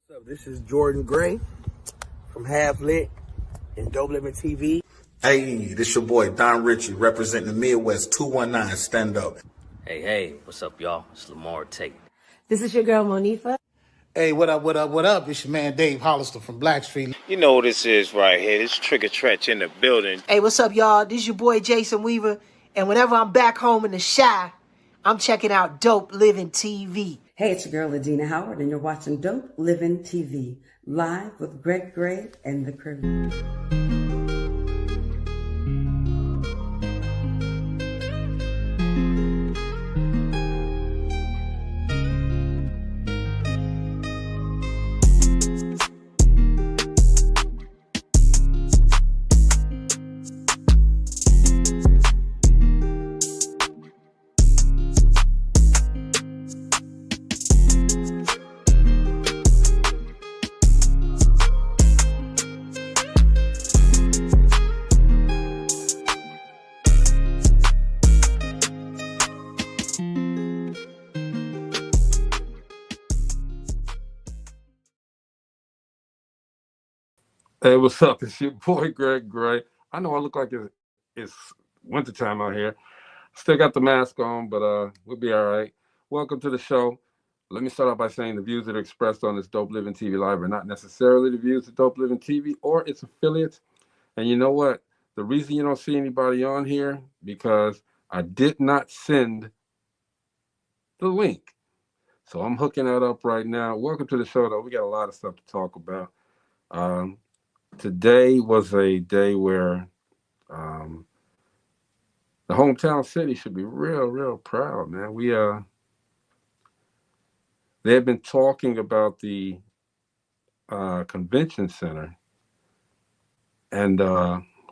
What's up? This is Jordan Gray from Half Lit and DopelivenTV. Hey, this your boy Don Ritchie representing the Midwest 219 Stand Up. Hey, what's up, y'all? It's Lamar Tate. This is your girl, Monifa. Hey, what up? It's your man Dave Hollister from Blackstreet. You know what this is right here. This Trigger Trench in the building. Hey, what's up, y'all? This is your boy Jason Weaver. And whenever I'm back home in the Chi, I'm checking out Dope Living TV. Hey, it's your girl, Adina Howard, and you're watching Dope Living TV, live with Greg Gray and the crew. Hey, what's up? It's your boy Greg Gray. I know I look like it's wintertime out here. Still got the mask on, but we'll be all right. Welcome to the show. Let me start off by saying the views that are expressed on this Dope Living TV Live are not necessarily the views of Dope Living TV or its affiliates. And you know what? The reason you don't see anybody on here, because I did not send the link. So I'm hooking that up right now. Welcome to the show, though. We got a lot of stuff to talk about. Today was a day where the hometown city should be real proud, man. They had been talking about the convention center and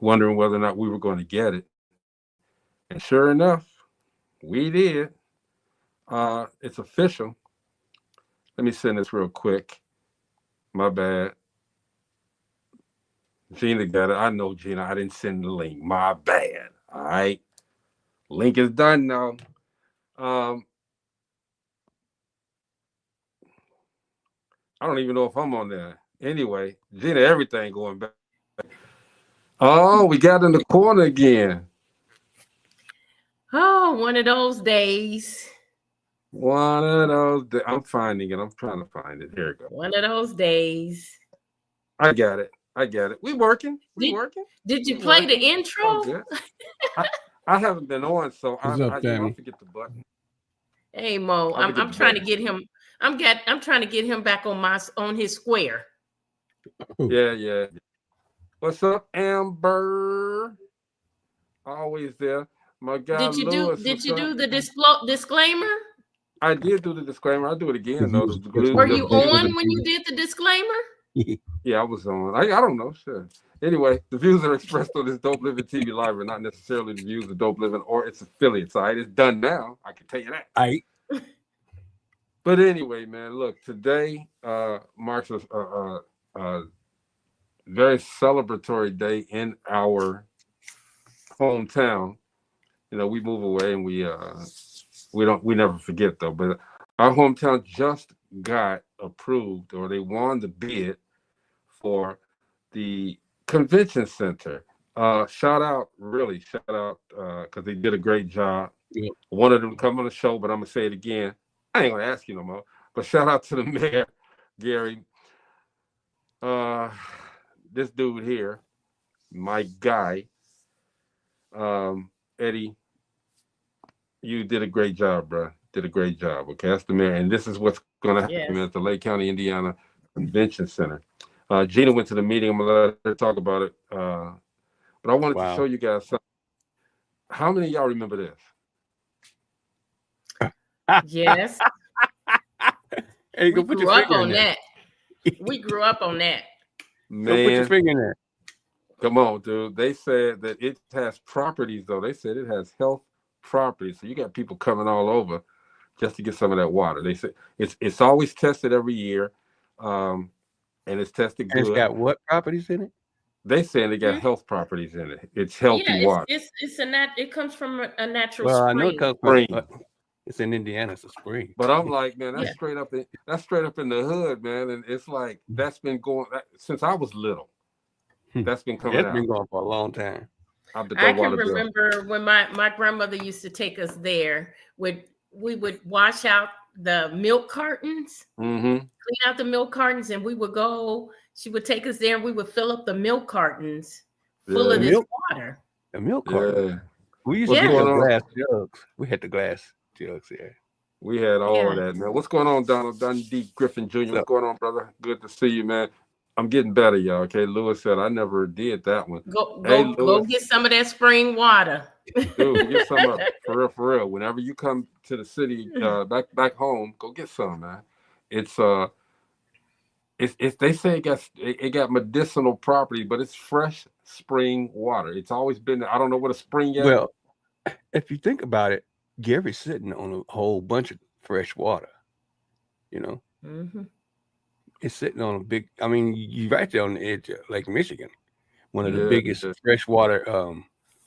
wondering whether or not we were going to get it. And sure enough, we did. It's official. Let me send this real quick. My bad. Gina got it. I know, Gina. I didn't send the link. My bad. All right. Link is done now. I don't even know if I'm on there. Anyway, Gina, everything going back. Oh, we got in the corner again. Oh, one of those days. One of those days. I'm finding it. I'm trying to find it. Here we go. One of those days. I got it. We working. Did you play the intro? Oh, good. I haven't been on, so I forget the button. Hey Mo, I'm trying to get him. I'm trying to get him back on his square. Yeah. What's up, Amber? Always there. My guy. Did you do the disclaimer? I did do the disclaimer. I'll do it again. Though. Were you on when you did the disclaimer? Yeah, I was on. I don't know. Sure. Anyway, the views that are expressed on this Dope Living TV Live are not necessarily the views of Dope Living or its affiliates. All right, it's done now. I can tell you that. All right. But anyway, man, look, today marks a very celebratory day in our hometown. You know, we move away and we never forget though. But our hometown just got approved, or they won the bid for the convention center. Shout out because they did a great job. Yeah. I wanted them to come on the show, but I'm gonna say it again. I ain't gonna ask you no more. But shout out to the mayor, Gary. This dude here, my guy, Eddie. You did a great job, bro. Did a great job. Okay, that's the mayor, and this is what's gonna happen at the Lake County, Indiana Convention Center. Gina went to the meeting. I'm gonna let her talk about it. But I wanted to show you guys something. How many of y'all remember this? Yes. Hey, go put your finger on that. We grew up on that. Man, go put your finger in there. Come on, dude. They said that it has properties, though. They said it has health properties. So you got people coming all over just to get some of that water. They said it's always tested every year, and it's tested good. And it's got what properties in it? They saying they got health properties in it. It's healthy water. It comes from a natural spring. I know it comes from spring. It's in Indiana. It's a spring. But I'm like, man, that's Yeah. straight up in the hood, man. And it's like that's been going since I was little. That's been coming It's out. been going for a long time. Out the I can water bill. remember when my grandmother used to take us there. We would wash out the milk cartons, clean out the milk cartons, and we would go. She would take us there, and we would fill up the milk cartons full of this water. The milk carton. Yeah. We used to get the glass jugs. We had the glass jugs there. We had all of that, man. What's going on, Donald Dundee Griffin Jr.? What's going on, brother? Good to see you, man. I'm getting better, y'all. Okay, Lewis said I never did that one. Go get some of that spring water. Dude, get some up for real. Whenever you come to the city, back home, go get some, man. It's they say it got medicinal property, but it's fresh spring water. It's always been. I don't know what a spring is. Well, if you think about it, Gary's sitting on a whole bunch of fresh water. You know. Mm-hmm. It's sitting on a big. I mean, you're right there on the edge of Lake Michigan, one of the biggest freshwater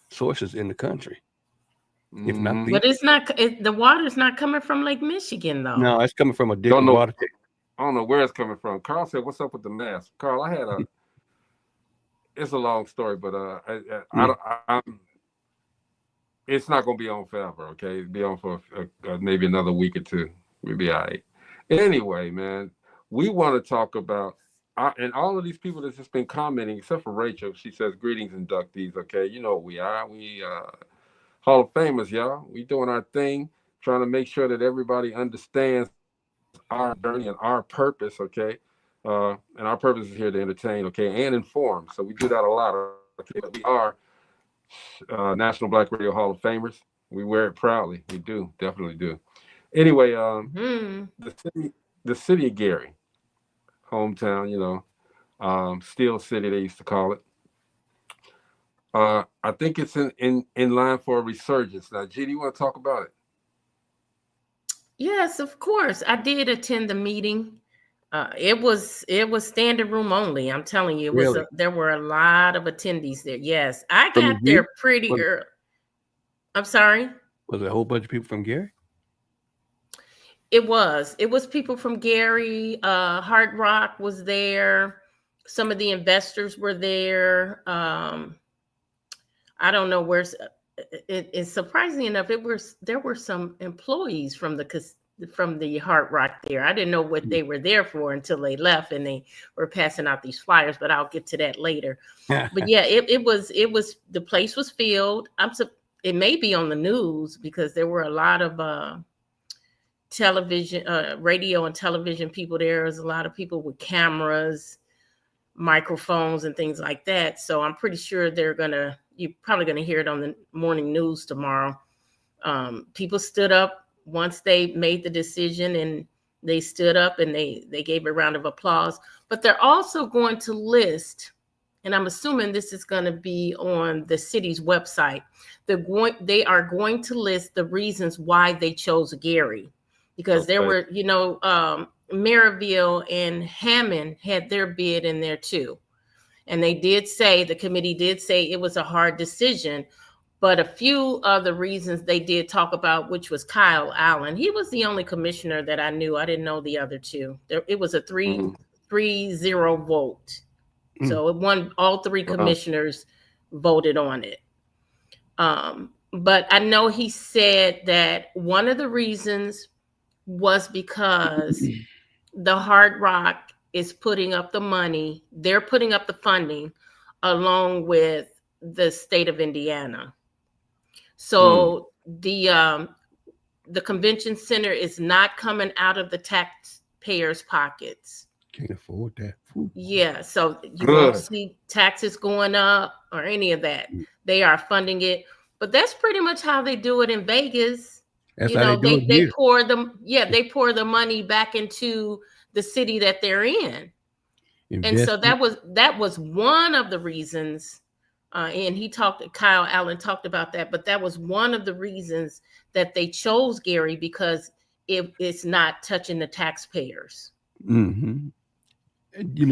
sources in the country. If not, but it's not. The water's not coming from Lake Michigan, though. No, it's coming from a different water. I don't know where it's coming from. Carl said, "What's up with the mask?" Carl, I had a. It's a long story, but it's not going to be on forever. Okay, it'll be on for maybe another week or two. We'll be all right. Anyway, man. We want to talk about, and all of these people that's just been commenting, except for Rachel, she says, greetings, inductees, okay? You know what we are. We Hall of Famers, y'all. We doing our thing, trying to make sure that everybody understands our journey and our purpose, okay? And our purpose is here to entertain, okay, and inform. So we do that a lot. Okay? We are National Black Radio Hall of Famers. We wear it proudly. We do, definitely do. Anyway, the city of Gary, hometown, you know, Steel City, they used to call it. I think it's in line for a resurgence. Now, G, do you want to talk about it? Yes, of course. I did attend the meeting. It was standing room only. I'm telling you, there were a lot of attendees there. Yes, I got there pretty early. I'm sorry. Was it a whole bunch of people from Gary? It was people from Gary. Hard Rock was there. Some of the investors were there. I don't know where. It's surprisingly enough, there were some employees from the Hard Rock there. I didn't know what they were there for until they left and they were passing out these flyers. But I'll get to that later. But yeah, it was the place was filled. It may be on the news because there were a lot of television, radio and television people there. There's a lot of people with cameras, microphones, and things like that. So I'm pretty sure you're probably gonna hear it on the morning news tomorrow. People stood up once they made the decision, and they stood up and they gave a round of applause. But they're also going to list, and I'm assuming this is going to be on the city's website. They are going to list the reasons why they chose Gary. Because there were, Maryville and Hammond had their bid in there too. And the committee did say it was a hard decision, but a few of the reasons they did talk about, which was Kyle Allen. He was the only commissioner that I knew. I didn't know the other two. It was a 3-0 vote. So it won, all three commissioners voted on it. But I know he said that one of the reasons was because the Hard Rock is putting up the money. They're putting up the funding along with the state of Indiana. So the convention center is not coming out of the taxpayers' pockets. Can't afford that. Yeah, so you won't see taxes going up or any of that. They are funding it. But that's pretty much how they do it in Vegas. That's they pour the money back into the city that they're in. And so that was one of the reasons, and Kyle Allen talked about that, but that was one of the reasons that they chose Gary, because it's not touching the taxpayers. Mm-hmm. I'm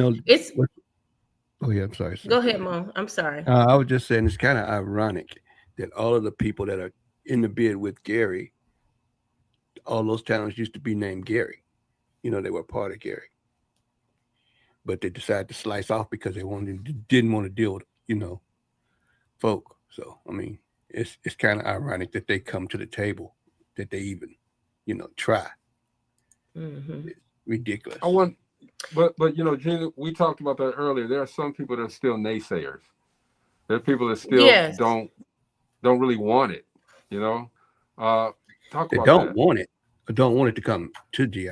sorry. Go ahead, Mo. I'm sorry. I was just saying, it's kind of ironic that all of the people that are in the bid with Gary all those towns used to be named Gary. You know, they were part of Gary. But they decided to slice off because they didn't want to deal with, you know, folk. So, I mean, it's kind of ironic that they come to the table, that they even, you know, try. Mm-hmm. It's ridiculous. But you know, Gina, we talked about that earlier. There are some people that are still naysayers. There are people that still don't really want it. You know, They don't want it, or don't want it to come to GI.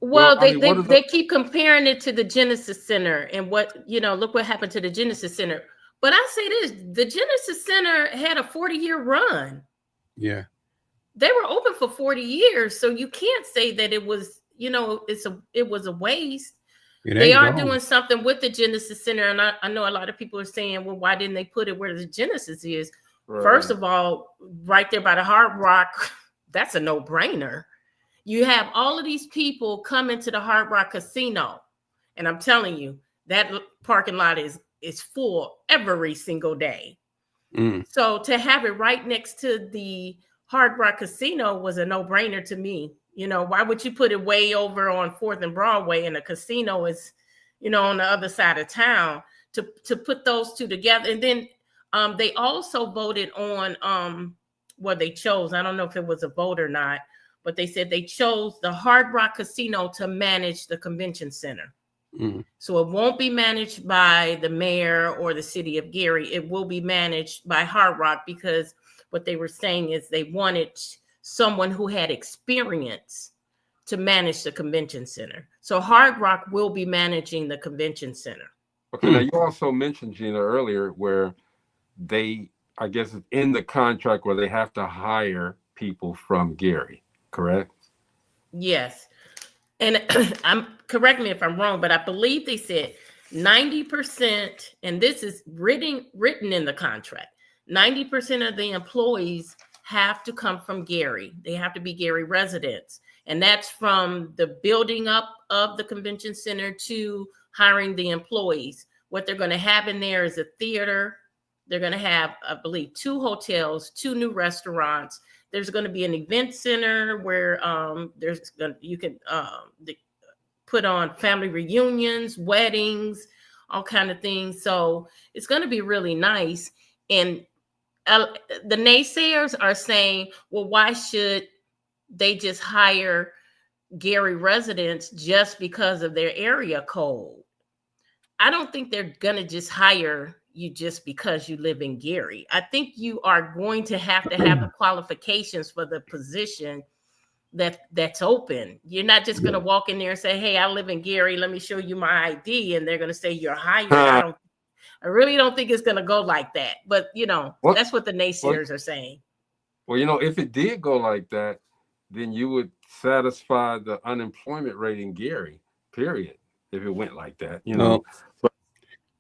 Well, they keep comparing it to the Genesis Center and what, you know, look what happened to the Genesis Center. But I say this, the Genesis Center had a 40-year run. Yeah. They were open for 40 years. So you can't say that it was, you know, it was a waste. They are doing something with the Genesis Center. And I know a lot of people are saying, well, why didn't they put it where the Genesis is? Right. First of all, right there by the Hard Rock, that's a no-brainer. You have all of these people come into the Hard Rock Casino, and I'm telling you, that parking lot is full every single day. So to have it right next to the Hard Rock Casino was a no-brainer to me. You know, why would you put it way over on 4th and Broadway and the casino is, you know, on the other side of town? To put those two together. And then they also voted on what they chose. I don't know if it was a vote or not, but they said they chose the Hard Rock Casino to manage the convention center. So it won't be managed by the mayor or the city of Gary. It will be managed by Hard Rock, because what they were saying is they wanted someone who had experience to manage the convention center. So Hard Rock will be managing the convention center. Okay, now you also mentioned, Gina, earlier where they, I guess, in the contract where they have to hire people from Gary, correct? Yes. And correct me if I'm wrong, but I believe they said 90%, and this is written in the contract, 90% of the employees have to come from Gary. They have to be Gary residents. And that's from the building up of the convention center to hiring the employees. What they're going to have in there is a theater. They're going to have, I believe, 2 hotels, 2 new restaurants. There's going to be an event center where you can put on family reunions, weddings, all kind of things. So it's going to be really nice. And the naysayers are saying, well, why should they just hire Gary residents just because of their area code? I don't think they're going to just hire you just because you live in Gary. I think you are going to have the qualifications for the position that's open. You're not just going to walk in there and say, hey, I live in Gary, let me show you my ID, and they're going to say you're hired. I really don't think it's going to go like that. But, you know, that's what the naysayers are saying. Well, you know, if it did go like that, then you would satisfy the unemployment rate in Gary, period, if it went like that, you know. But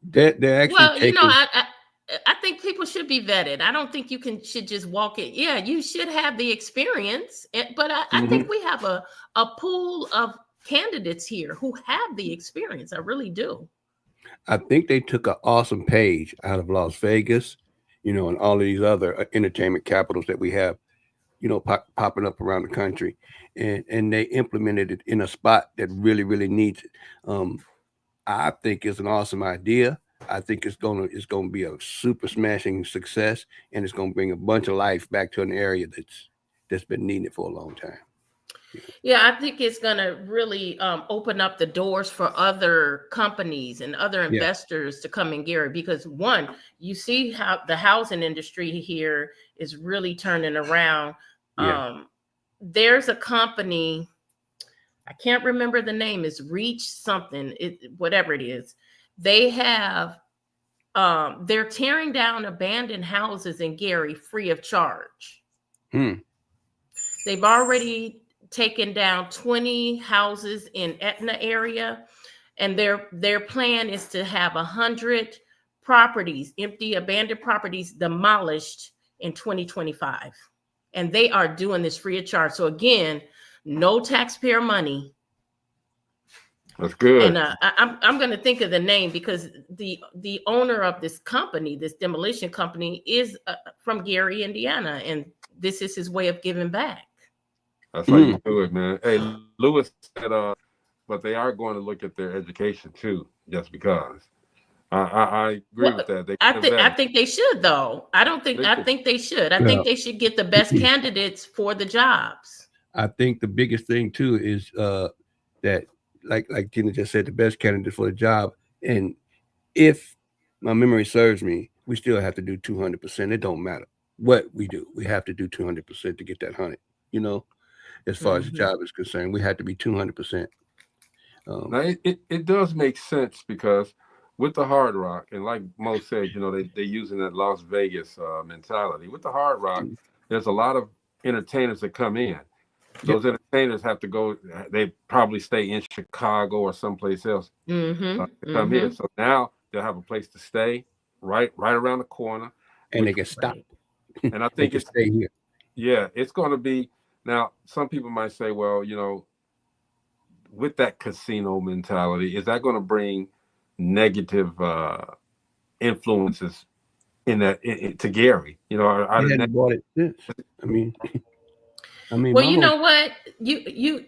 they're actually well, you know, I think people should be vetted. I don't think you should just walk in. Yeah, you should have the experience, but I think we have a pool of candidates here who have the experience. I really do. I think they took an awesome page out of Las Vegas, you know, and all of these other entertainment capitals that we have, you know, popping up around the country, and they implemented it in a spot that really, really needs it. I think it's an awesome idea. I think it's gonna be a super smashing success, and it's gonna bring a bunch of life back to an area that's been needed for a long time. Yeah, I think it's gonna really open up the doors for other companies and other investors to come in Gary, because one, you see how the housing industry here is really turning around. There's a company, I can't remember the name, is Reach something, whatever it is. They have, they're tearing down abandoned houses in Gary free of charge. They've already taken down 20 houses in Etna area, and their plan is to have 100 properties, empty abandoned properties, demolished in 2025. And they are doing this free of charge. So again, no taxpayer money. That's good. And I'm going to think of the name, because the owner of this company, this demolition company, is from Gary, Indiana, and this is his way of giving back. That's how you do it, man. Hey, Lewis said, but they are going to look at their education too, just because. I agree with that. They I think they should though. I think they should. I think they should get the best candidates for the jobs. I think the biggest thing too is that like Tina just said, the best candidate for the job. And if my memory serves me, we still have to do 200%. It don't matter what we do. We have to do 200% to get that 100. You know, as far as the job is concerned, we have to be 200%. Now it does make sense because with the Hard Rock, and like Mo said, you know, they're using that Las Vegas mentality. With the Hard Rock, there's a lot of entertainers that come in. Those entertainers have to go. They probably stay in Chicago or someplace else to come here. So now they'll have a place to stay right around the corner, and they can stop. And I think it's stay here. Yeah, it's going to be. Now, some people might say, well, you know, with that casino mentality, is that going to bring negative influences in that to Gary? You know, I bought it since. I mean, well, you know what? You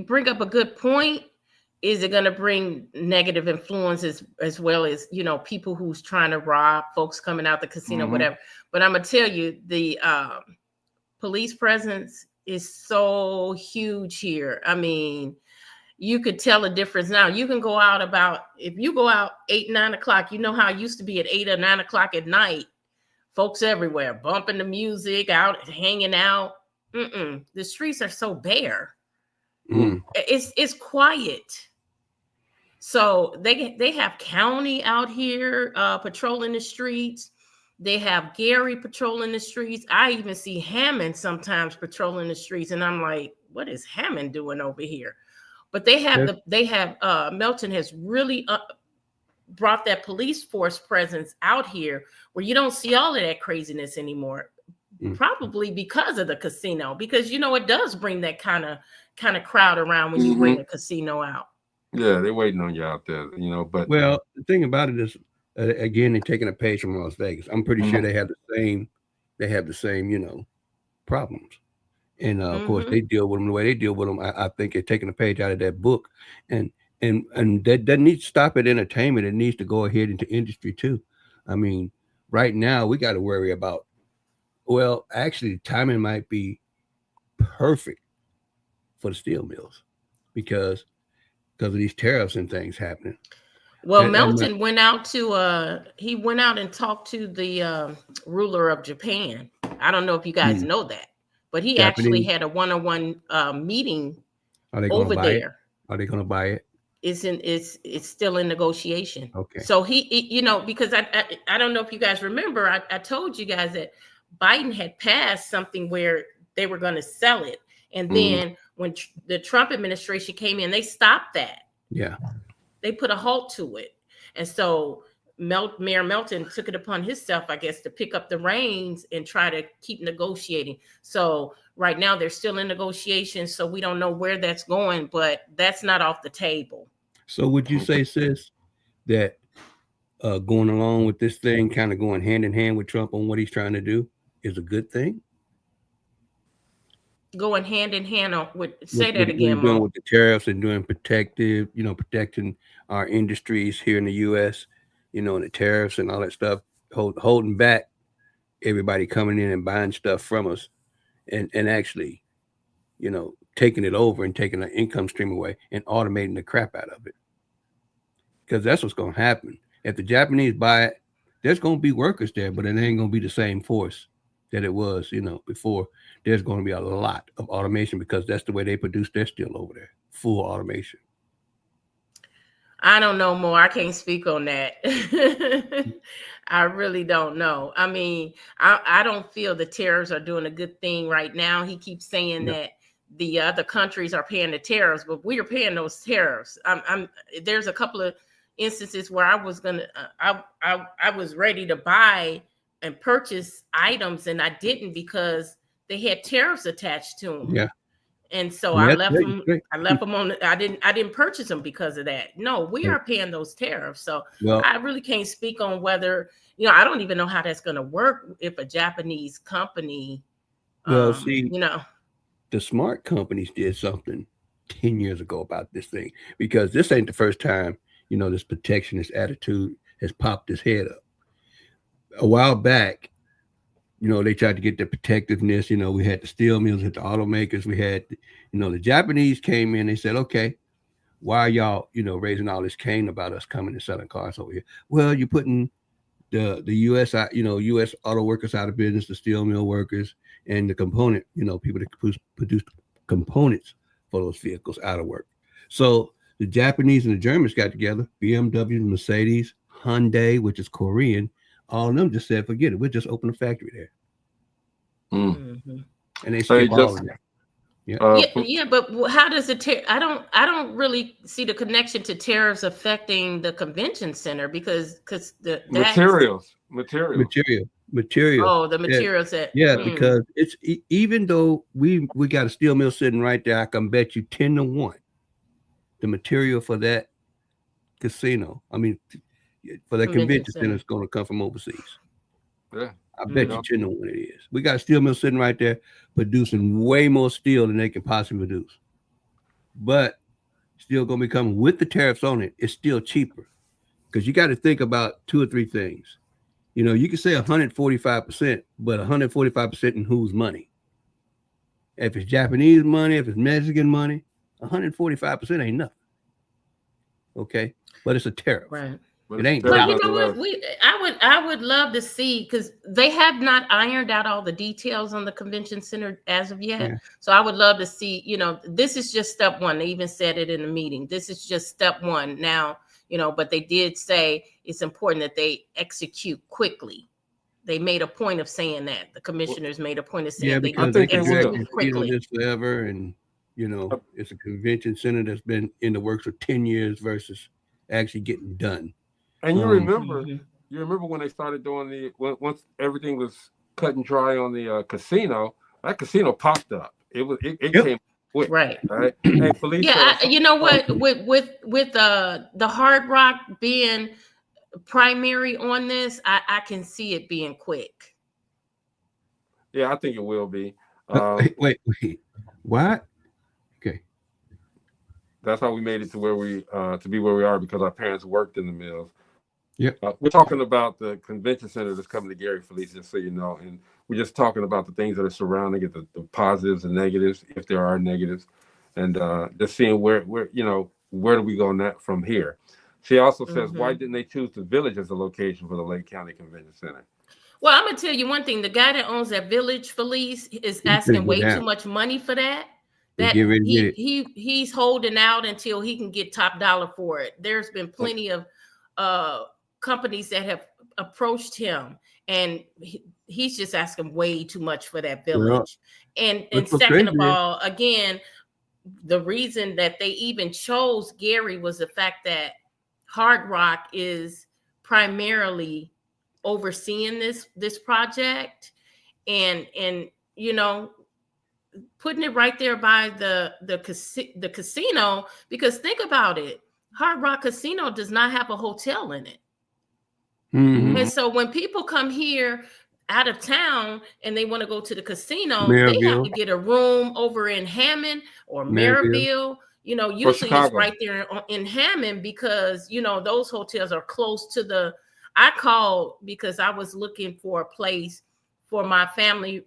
bring up a good point. Is it going to bring negative influences as well as, you know, people who's trying to rob folks coming out the casino, whatever? But I'm going to tell you, the police presence is so huge here. I mean, you could tell a difference now. You can go out if you go out 8, 9 o'clock, you know how it used to be at 8 or 9 o'clock at night, folks everywhere bumping the music, out hanging out. The streets are so bare. It's quiet. So they have county out here patrolling the streets. They have Gary patrolling the streets. I even see Hammond sometimes patrolling the streets, and I'm like, what is Hammond doing over here? But they have Melton has really brought that police force presence out here where you don't see all of that craziness anymore. Probably because of the casino, because, you know, it does bring that kind of crowd around when you bring a casino out. Yeah, they're waiting on you out there, you know. But well, the thing about it is, again, they're taking a page from Las Vegas. I'm pretty sure they have the same, you know, problems. And of course, they deal with them the way they deal with them. I think they're taking a page out of that book, and that doesn't need to stop at entertainment. It needs to go ahead into industry too. I mean, right now we got to worry about. Well, actually, timing might be perfect for the steel mills because of these tariffs and things happening. Well, Melton went out and talked to the ruler of Japan. I don't know if you guys know that, but he actually had a one-on-one meeting over there. Are they going to buy it? It's still in negotiation. Okay. So he you know, because I don't know if you guys remember, I told you guys that Biden had passed something where they were going to sell it. And then when the Trump administration came in, they stopped that. Yeah. They put a halt to it. And so Mayor Melton took it upon himself, I guess, to pick up the reins and try to keep negotiating. So right now they're still in negotiations. So we don't know where that's going, but that's not off the table. So would you say, sis, that going along with this thing, kind of going hand in hand with Trump on what he's trying to do is a good thing? Going hand in hand with that again, doing with the tariffs and doing protecting our industries here in the U.S., you know, and the tariffs and all that stuff, holding back everybody coming in and buying stuff from us and actually, you know, taking it over and taking the income stream away and automating the crap out of it. Because that's what's going to happen. If the Japanese buy it, there's going to be workers there, but it ain't going to be the same force that it was, you know, before. There's going to be a lot of automation because that's the way they produce their steel over there. Full automation. I don't know more. I can't speak on that. I really don't know. I mean, I don't feel the tariffs are doing a good thing right now. He keeps saying that the other countries are paying the tariffs, but we are paying those tariffs. There's a couple of instances where I was ready to buy and purchase items, and I didn't because they had tariffs attached to them. Yeah. And so I left them. I left them on. I didn't purchase them because of that. No, we are paying those tariffs. So I really can't speak on whether, you know, I don't even know how that's going to work if a Japanese company, see, you know. the smart companies did something 10 years ago about this thing, because this ain't the first time, this protectionist attitude has popped its head up. A while back, they tried to get the protectiveness. We had the steel mills, had the automakers, we had, the Japanese came in, they said, okay, why are y'all, raising all this cane about us coming and selling cars over here? Well, you're putting the U.S. U.S. auto workers out of business, the steel mill workers, and the component, people that produce components for those vehicles out of work. So the Japanese and the Germans got together, BMW, Mercedes, Hyundai, which is Korean, all of them just said, forget it, we'll just open a factory there. Mm-hmm. And they skip all of that. Yeah, but how does it? I don't really see the connection to tariffs affecting the convention center because the material. Oh, the materials that. Because it's even though we got a steel mill sitting right there, I can bet you 10-1, the material for that casino, for that convention center is going to come from overseas. Yeah. I bet you 10-1 it is. We got a steel mill sitting right there producing way more steel than they can possibly produce. But still going to be coming with the tariffs on it. It's still cheaper because you got to think about 2 or 3 things. You can say 145%, but 145% in whose money? If it's Japanese money, if it's Mexican money, 145% ain't nothing. Okay, but it's a tariff. Right. It ain't. But you know what? I would love to see, because they have not ironed out all the details on the convention center as of yet. Yeah. So I would love to see. This is just step one. They even said it in the meeting. This is just step one. Now, but they did say it's important that they execute quickly. They made a point of saying that. The commissioners made a point of saying they execute quickly. This forever, and it's a convention center that's been in the works for 10 years versus actually getting done. And you remember when they started doing once everything was cut and dry on the casino, that casino popped up. It came quick, right? Hey, Felicia, yeah, you know what? With the Hard Rock being primary on this, I can see it being quick. Yeah, I think it will be. Wait, what? Okay, that's how we made it to where we be where we are, because our parents worked in the mills. Yep. We're talking about the convention center that's coming to Gary, Felicia, just so you know, and we're just talking about the things that are surrounding it, the positives and negatives, if there are negatives, and just seeing where do we go from here. She also says, why didn't they choose the Village as a location for the Lake County Convention Center? Well, I'm gonna tell you one thing: the guy that owns that Village, Felice, is asking way too much money for that. That he's holding out until he can get top dollar for it. There's been plenty of companies that have approached him, and he's just asking way too much for that Village. And second of all, again, the reason that they even chose Gary was the fact that Hard Rock is primarily overseeing this project, and putting it right there by the casino, because think about it, Hard Rock Casino does not have a hotel in it. Mm-hmm. And so when people come here out of town and they want to go to the casino, they have to get a room over in Hammond or Maryville. Usually it's right there in Hammond, because those hotels are close to I called because I was looking for a place for my family.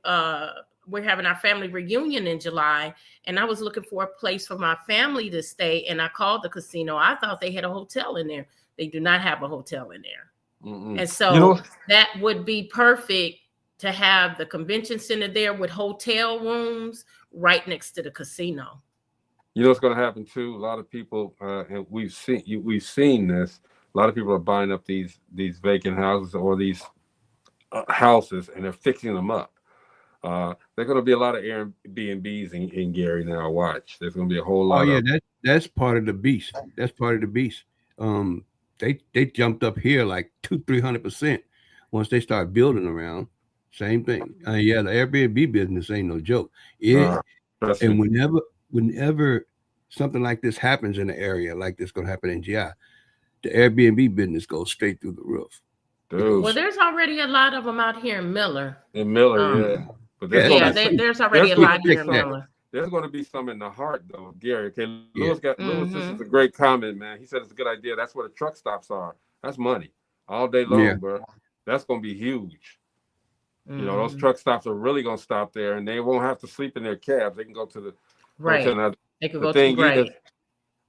We're having our family reunion in July, and I was looking for a place for my family to stay, and I called the casino. I thought they had a hotel in there. They do not have a hotel in there. Mm-hmm. And so that would be perfect to have the convention center there with hotel rooms right next to the casino. What's going to happen too? A lot of people, and we've seen this. A lot of people are buying up these vacant houses or these houses, and they're fixing them up. There's going to be a lot of Airbnbs in Gary now. Watch, there's going to be a whole lot. Oh yeah, that's part of the beast. That's part of the beast. They jumped up here like 200-300% once they start building around. Same thing. The Airbnb business ain't no joke. And whenever something like this happens in an area like this going to happen in GI, the Airbnb business goes straight through the roof. Well, there's already a lot of them out here in Miller. Yeah. But there's already a lot here in Miller. there's going to be some in the heart though, Gary. Okay, Yeah. Lewis. This is a great comment, man. He said it's a good idea. That's where the truck stops are. That's money all day long, Yeah. bro. That's going to be huge. You know, those truck stops are really going to stop there, and they won't have to sleep in their cabs. They can go to the Right. hotel. They could The go thing to right. is,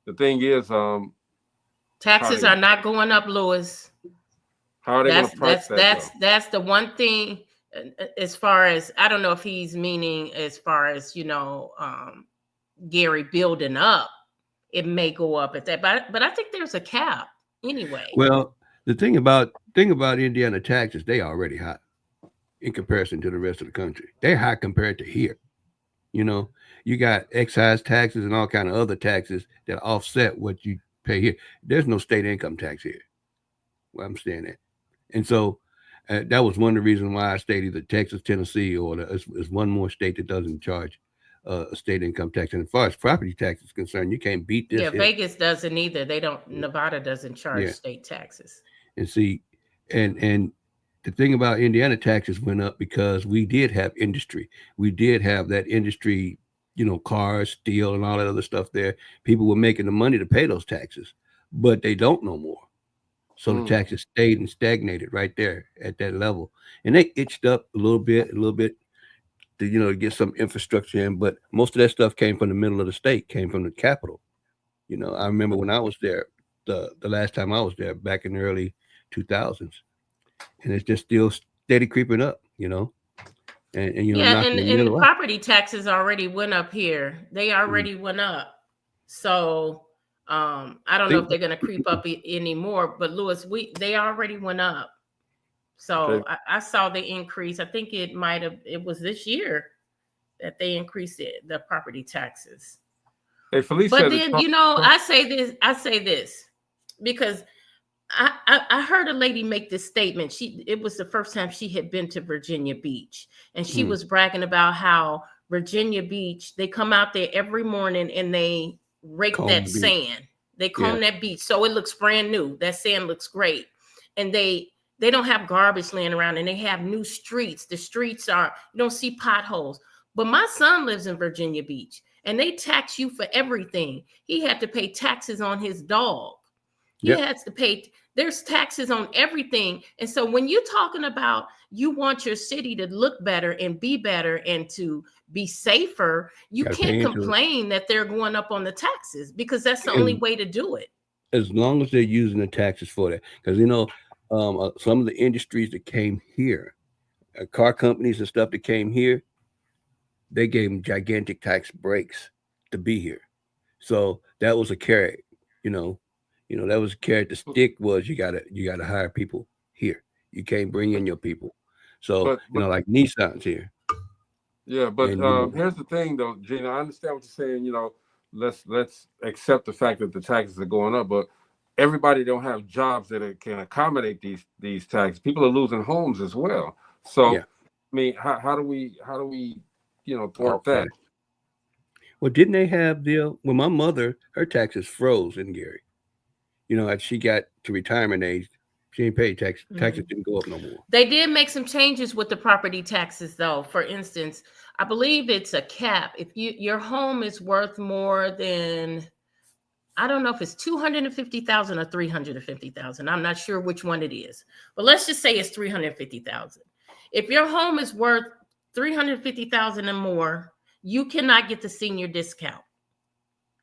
the thing is, Taxes are not going up, Lewis. how are they going to price that? That's the one thing. As far as I don't know if he's meaning as far as Gary building up, it may go up at that, but I think there's a cap anyway. Well, the thing about Indiana taxes, they already high in comparison to the rest of the country. They're high compared to here. You know, you got excise taxes and all kind of other taxes that offset what you pay here. There's no state income tax here where I'm staying at. And so that was one of the reasons why I stayed either Texas, Tennessee, or is one more state that doesn't charge a state income tax. And as far as property tax is concerned, you can't beat this. Yeah, Vegas doesn't either. They don't. Nevada doesn't charge state taxes. And see, and the thing about Indiana taxes went up because we did have industry. We did have that industry, cars, steel, and all that other stuff there. People were making the money to pay those taxes, but they don't no more. So the taxes stayed and stagnated right there at that level. And they itched up a little bit to, get some infrastructure in. But most of that stuff came from the middle of the state, came from the capital. I remember when I was there, the last time I was there back in the early 2000s. And it's just still steady creeping up, and and property taxes already went up here. They already went up. So I don't know if they're going to creep up anymore, but Lewis, they already went up. So I saw the increase. I think it was this year that they increased the property taxes. Hey, Felicia, but then, I say this because I heard a lady make this statement. It was the first time she had been to Virginia Beach, and she was bragging about how Virginia Beach, they come out there every morning and they rake that sand. They comb that beach so it looks brand new. That sand looks great. And they don't have garbage laying around, and they have new streets. The streets you don't see potholes. But my son lives in Virginia Beach, and they tax you for everything. He had to pay taxes on his dog. He has to pay. There's taxes on everything. And so when you're talking about you want your city to look better and be better and to be safer, you can't complain that they're going up on the taxes, because that's the only way to do it. As long as they're using the taxes for that. Because, some of the industries that came here, car companies and stuff that came here, they gave them gigantic tax breaks to be here. So that was a carrot, that was a carrot. The stick was you gotta hire people here. You can't bring in your people. So like Nissan's here. Yeah, but here's the thing though, Gina. I understand what you're saying. Let's accept the fact that the taxes are going up, but everybody don't have jobs that can accommodate these taxes. People are losing homes as well. So I mean, how do we thwart that? Well, didn't they have my mother, her taxes froze in Gary. As she got to retirement age, she ain't paid tax. Taxes didn't go up no more. They did make some changes with the property taxes, though. For instance, I believe it's a cap. If your home is worth more than, I don't know if it's 250,000 or 350,000. I'm not sure which one it is, but let's just say it's 350,000. If your home is worth 350,000 and more, you cannot get the senior discount.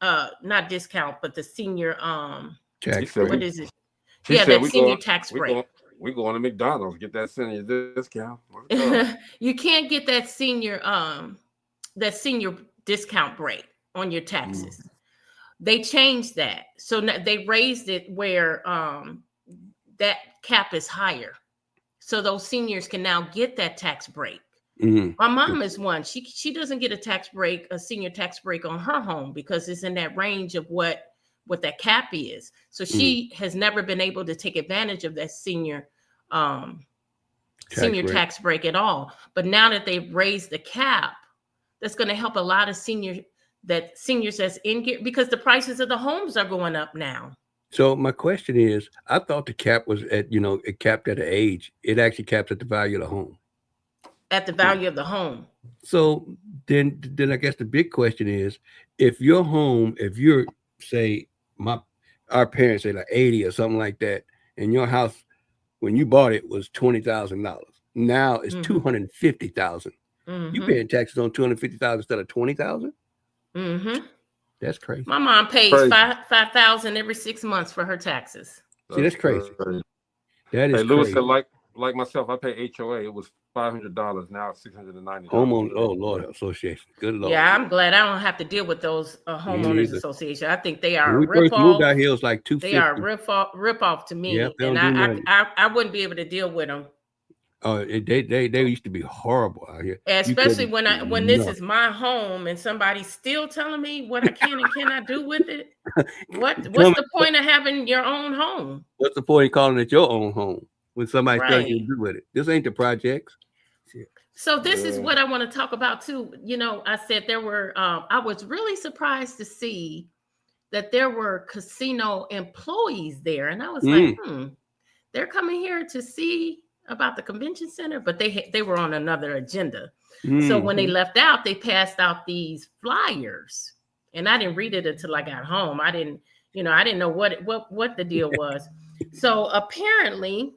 Not discount, but the senior what is it? That senior tax break. We going to McDonald's, get that senior discount. You can't get that senior discount break on your taxes. They changed that. So they raised it where that cap is higher. So those seniors can now get that tax break. My mom is one. She doesn't get a senior tax break on her home because it's in that range of what that cap is. So she has never been able to take advantage of that senior tax break at all. But now that they've raised the cap, that's going to help a lot of seniors that's in here, because the prices of the homes are going up now. So my question is, I thought the cap was at, it capped at an age. It actually caps at the value of the home. at the value of the home. So then I guess the big question is, if your home, if you're say our parents say like 80 or something like that, and your house when you bought it was $20,000, now it's $250,000. You paying taxes on $250,000 instead of $20,000? That's crazy. My mom pays $5,000 every 6 months for her taxes. See, that's crazy. That is Lewis crazy. said, like myself, I pay HOA. It was $500. Now it's $690. Homeowners, oh Lord, association. Good Lord. Yeah, I'm glad I don't have to deal with those homeowners association. I think they are when we first moved out here, it was like $250. They are rip off to me, Yep, and I wouldn't be able to deal with them. Oh, they used to be horrible out here, especially when this is my home and somebody's still telling me what I can and cannot do with it. What's the point of having your own home? What's the point of calling it your own home when somebody's telling you to do with it? This ain't the projects. So this is what I want to talk about too. You know, I said there were. I was really surprised to see that there were casino employees there, and I was like, they're coming here to see about the convention center, but they were on another agenda. So when they left out, they passed out these flyers, and I didn't read it until I got home. I didn't know what the deal was. So apparently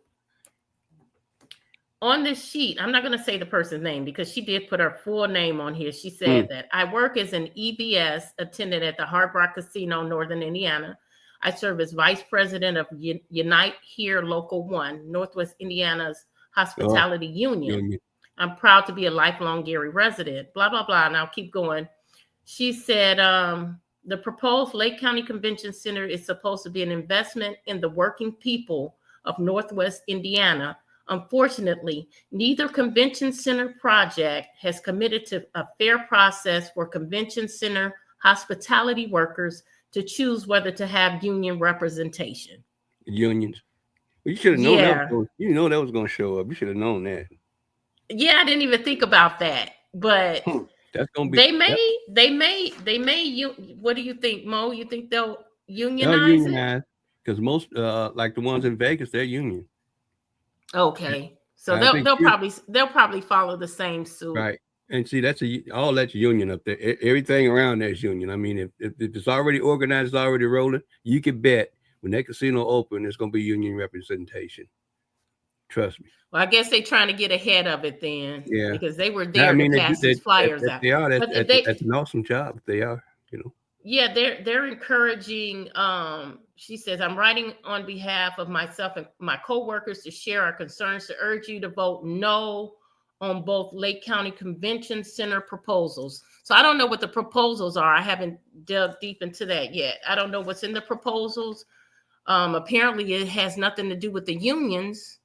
on this sheet, I'm not going to say the person's name because she did put her full name on here. She said that I work as an EBS attendant at the Hard Rock Casino, Northern Indiana. I serve as vice president of Unite Here Local 1, Northwest Indiana's Hospitality Union. I'm proud to be a lifelong Gary resident, blah, blah, blah. And I'll keep going. She said, the proposed Lake County Convention Center is supposed to be an investment in the working people of Northwest Indiana. Unfortunately, neither convention center project has committed to a fair process for convention center hospitality workers to choose whether to have union representation. Unions. Well, you should have known that. You know that was going to show up. You should have known that. Yeah, I didn't even think about that. But that's going to be. They may. What do you think, Mo? You think they'll unionize? They'll unionize because most, like the ones in Vegas, they're union. Okay, so they'll probably follow the same suit, right? And see, that's union up there. Everything around there is union. I mean, if it's already organized, it's already rolling, you can bet when that casino open, there's going to be union representation. Trust me. Well, I guess they're trying to get ahead of it then. Yeah. Because they were there to pass these flyers out. They are. That's an awesome job. They are, Yeah, they're encouraging. She says, I'm writing on behalf of myself and my coworkers to share our concerns to urge you to vote no on both Lake County Convention Center proposals. So I don't know what the proposals are. I haven't delved deep into that yet. I don't know what's in the proposals. Apparently it has nothing to do with the unions.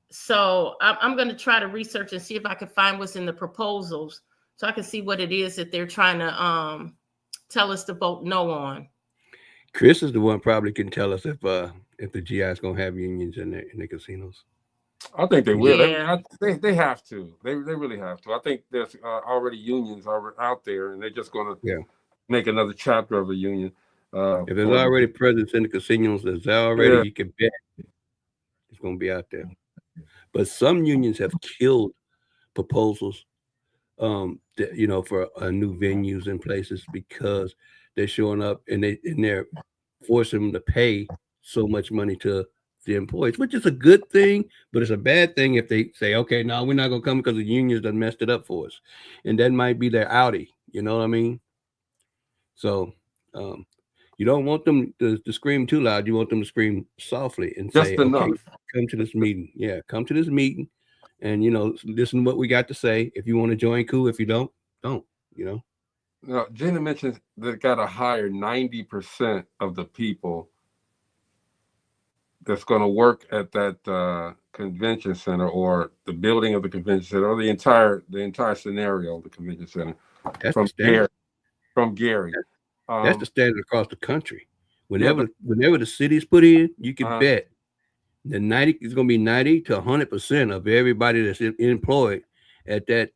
So I'm going to try to research and see if I can find what's in the proposals so I can see what it is that they're trying to tell us to vote no on. Chris is the one probably can tell us if the GI is going to have unions in the casinos. I think they will. Yeah. They have to. They really have to. I think there's already unions out there, and they're just going to make another chapter of a union. If there's already presence in the casinos, there's already you can bet it's going to be out there. But some unions have killed proposals, for new venues and places because they're showing up and they're forcing them to pay so much money to the employees, which is a good thing, but it's a bad thing if they say, okay, no, we're not going to come because the unions done messed it up for us. And that might be their outie. You know what I mean? So you don't want them to scream too loud. You want them to scream softly and just say, enough. Okay, come to this meeting. Yeah, come to this meeting and, listen to what we got to say. If you want to join, cool. If you don't, Now, Gina mentioned they got to hire 90% of the people that's going to work at that convention center or the building of the convention center or the entire scenario of the convention center. That's from the standard. From Gary. That's the standard across the country. Whenever the city's put in, you can bet the 90 is going to be 90 to 100% of everybody that's employed at that.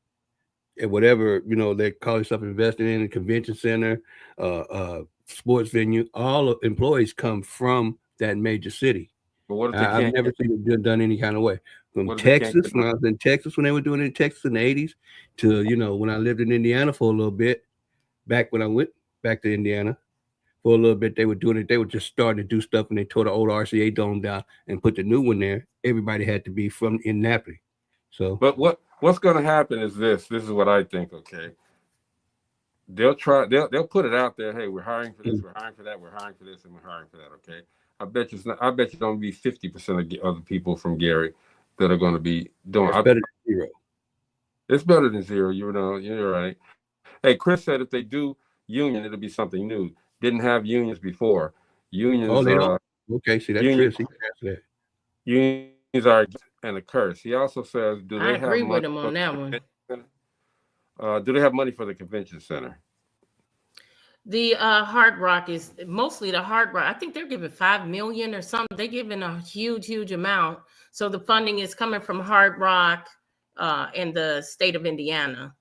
At whatever they call themselves investing in a convention center, sports venue, all employees come from that major city. But what if they I've never seen it done any kind of way. From What if they can't Texas, get when money? I was in Texas, when they were doing it in Texas in the 80s, to, when I lived in Indiana for a little bit, back when I went back to Indiana for a little bit, they were doing it. They were just starting to do stuff, and they tore the old RCA dome down and put the new one there. Everybody had to be from Indianapolis. So, But what's going to happen is this. This is what I think. Okay, they'll put it out there. Hey, we're hiring for this. We're hiring for that. We're hiring for this, and we're hiring for that. Okay, I bet you don't be 50% of the people from Gary that are going to be doing. it's better than zero. It's better than zero. You're right. Hey, Chris said if they do union, it'll be something new. Didn't have unions before. Oh, Unions, they don't. Okay, see, that's union, Chris. He can answer that. unions are and a curse. He also says, do I they have agree with money him for on the that one. convention center? Do they have money for the convention center? The Hard Rock is mostly the Hard Rock. I think they're giving 5 million or something. They're giving a huge amount. So the funding is coming from Hard Rock and the state of Indiana.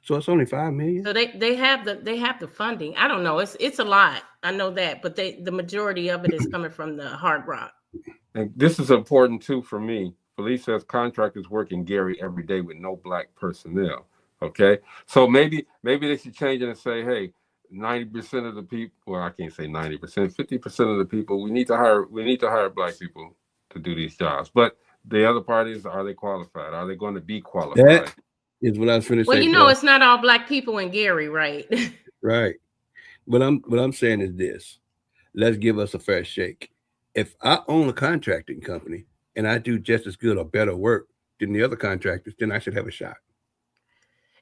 So it's only 5 million. So they have the funding. I don't know. It's a lot. I know that, but the majority of it is coming from the Hard Rock. And this is important too for me. Felice says contractors work in Gary every day with no black personnel. Okay, so maybe they should change it and say, hey, 90% of the people. Well, I can't say 90%. 50% of the people we need to hire black people to do these jobs. But the other part is, are they qualified? Are they going to be qualified? That is what I was going to Well, say. it's not all black people in Gary, right? Right. What I'm saying is this: let's give us a fair shake. If I own a contracting company and I do just as good or better work than the other contractors, then I should have a shot.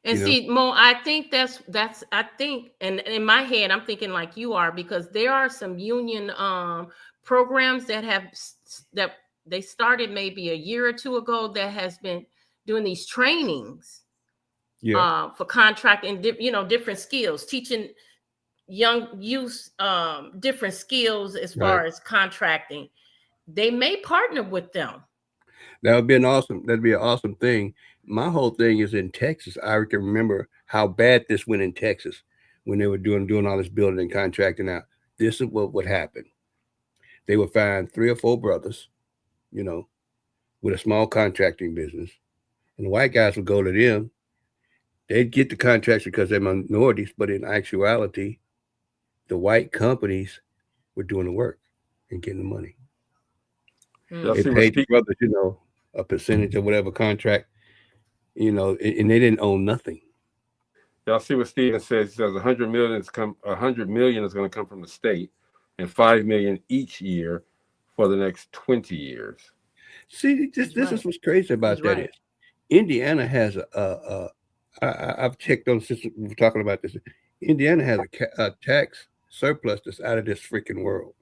And see, Mo, I think I think, and in my head, I'm thinking like you are, because there are some union programs that they started maybe a year or two ago that has been doing these trainings for contract and different skills, teaching young youth different skills as far as contracting. They may partner with them. That'd be an awesome thing. My whole thing is in Texas. I can remember how bad this went in Texas when they were doing all this building and contracting out. This is what would happen. They would find 3 or 4 brothers, with a small contracting business, and the white guys would go to them. They'd get the contracts because they're minorities, but in actuality, the white companies were doing the work and getting the money. They paid the brothers, a percentage of whatever contract, and they didn't own nothing. Y'all see what Steven says? He says 100 million is going to come from the state, and 5 million each year for the next 20 years. See, this is what's crazy about that is Indiana has I've checked on since we were talking about this. Indiana has a tax surplus that's out of this freaking world.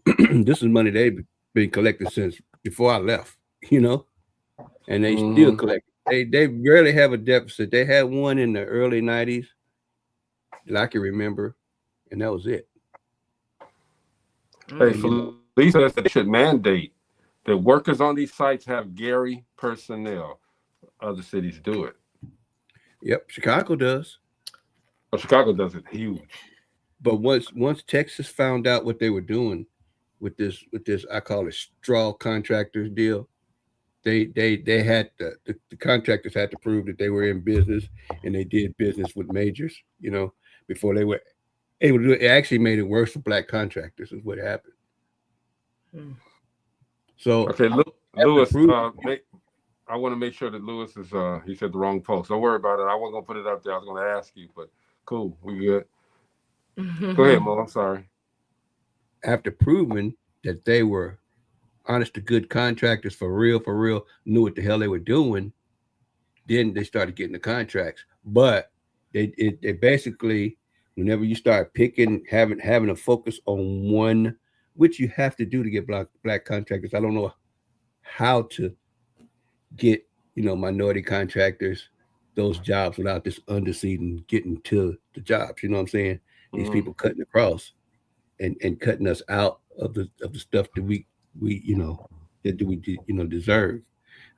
This is money they've been collecting since before I left, and they still collect. They rarely have a deficit. They had one in the early 90s that I can remember, and that was it. Hey, Felice says they should mandate that workers on these sites have Gary personnel. Other cities do it. Yep, Chicago does. Well, Chicago does it huge. But once Texas found out what they were doing with this, I call it straw contractors deal, they had the contractors had to prove that they were in business and they did business with majors, before they were able to do it. It actually made it worse for black contractors, is what happened. So okay, Lewis, I want to make sure that Lewis is he said the wrong post. Don't worry about it. I wasn't gonna put it up there. I was gonna ask you, but cool, we good. Go ahead, Mo. I'm sorry. After proving that they were honest to good contractors for real, knew what the hell they were doing, then they started getting the contracts. But they basically, whenever you start picking, having a focus on one, which you have to do to get black contractors. I don't know how to get minority contractors those jobs without this underseeding getting to the jobs. You know what I'm saying? These people cutting across and cutting us out of the stuff that we deserve.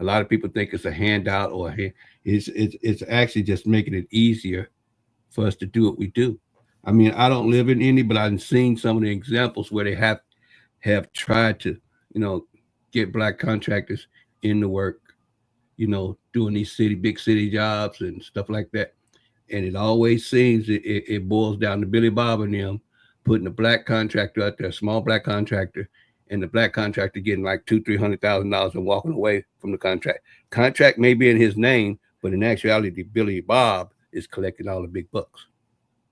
A lot of people think it's a handout or it's actually just making it easier for us to do what we do. I mean, I don't live in Indy, but I've seen some of the examples where they have tried to, get black contractors in the work, doing these big city jobs and stuff like that. And it always seems it boils down to Billy Bob and them putting a black contractor out there, a small black contractor, and the black contractor getting like $200,000-$300,000 and walking away from the contract. Contract may be in his name, but in actuality, Billy Bob is collecting all the big bucks,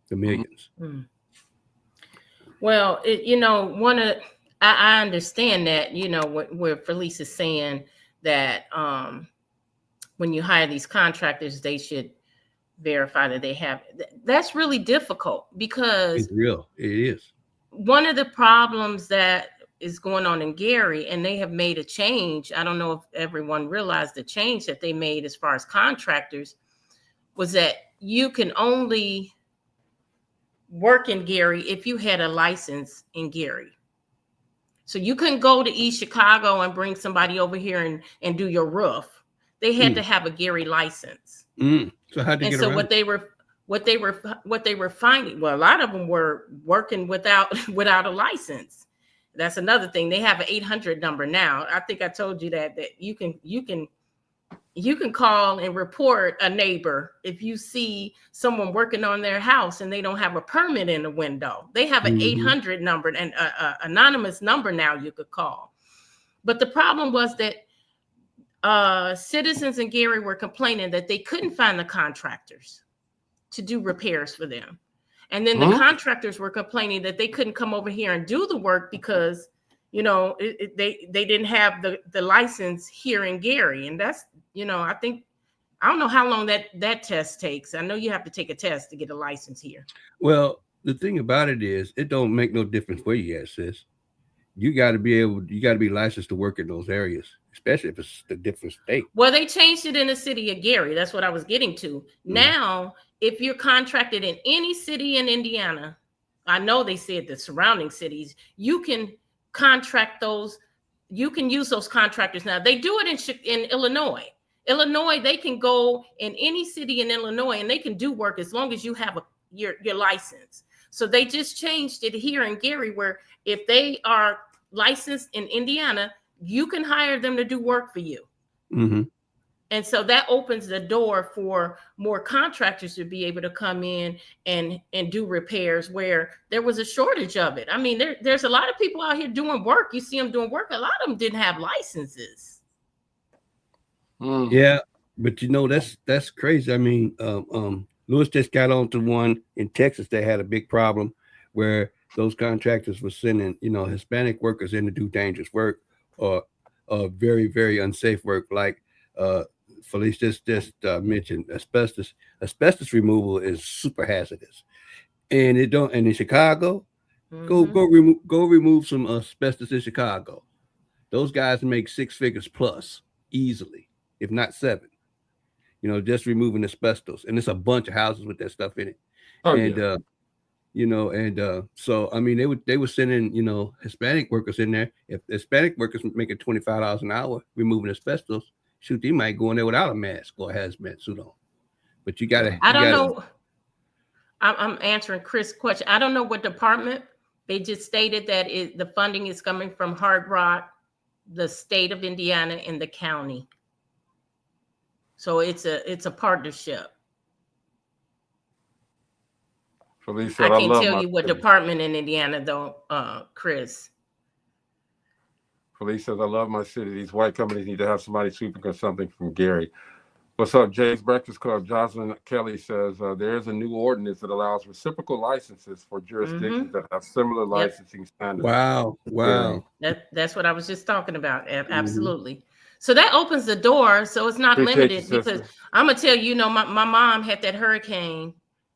the millions. Mm-hmm. Well, I understand that, where Felice is saying that when you hire these contractors, they should verify that they have. That's really difficult because it's real. It is. One of the problems that is going on in Gary, and they have made a change. I don't know if everyone realized the change that they made as far as contractors was that you can only work in Gary if you had a license in Gary. So you couldn't go to East Chicago and bring somebody over here and do your roof. They had to have a Gary license. So how did they get around? what they were finding, well, a lot of them were working without a license. That's another thing. They have an 800 number now. I think I told you that you can call and report a neighbor if you see someone working on their house and they don't have a permit in the window. They have an 800 number and anonymous number now you could call. But the problem was that citizens in Gary were complaining that they couldn't find the contractors to do repairs for them. And then the contractors were complaining that they couldn't come over here and do the work because, they didn't have the license here in Gary. And that's, I don't know how long that test takes. I know you have to take a test to get a license here. Well, the thing about it is, it don't make no difference where you at, sis. You got to be licensed to work in those areas, especially if it's a different state. Well, they changed it in the city of Gary. That's what I was getting to. Now, if you're contracted in any city in Indiana, I know they said the surrounding cities, you can contract those. You can use those contractors. Now, they do it in Illinois. Illinois, they can go in any city in Illinois and they can do work as long as you have your license. So they just changed it here in Gary, where if they are licensed in Indiana, you can hire them to do work for you. Mm-hmm. And so that opens the door for more contractors to be able to come in and do repairs where there was a shortage of it. I mean, there's a lot of people out here doing work. You see them doing work. A lot of them didn't have licenses. Yeah, but that's crazy. I mean, Lewis just got onto one in Texas that had a big problem where those contractors were sending, Hispanic workers in to do dangerous work or very, very unsafe work, like Felice just mentioned asbestos. Asbestos removal is super hazardous, and in Chicago, go remove some asbestos in Chicago. Those guys make 6 figures plus easily, if not 7. Just removing asbestos, and it's a bunch of houses with that stuff in it. So I mean, they were sending Hispanic workers in there. If Hispanic workers making $25 an hour removing asbestos, shoot, they might go in there without a mask or a hazmat suit on. But you gotta. I don't know. I'm answering Chris' question. I don't know what department. They just stated that the funding is coming from Hard Rock, the state of Indiana, and the county. So it's a partnership. Felice, I can't tell you what department in Indiana, though, Chris. Felice says, I love my city. These white companies need to have somebody sweeping or something from Gary. What's up, Jay's Breakfast Club? Jocelyn Kelly says, there is a new ordinance that allows reciprocal licenses for jurisdictions that have similar licensing standards. Wow. That's what I was just talking about. Absolutely. So that opens the door. So it's not limited because I'm going to tell you, my mom had that hurricane.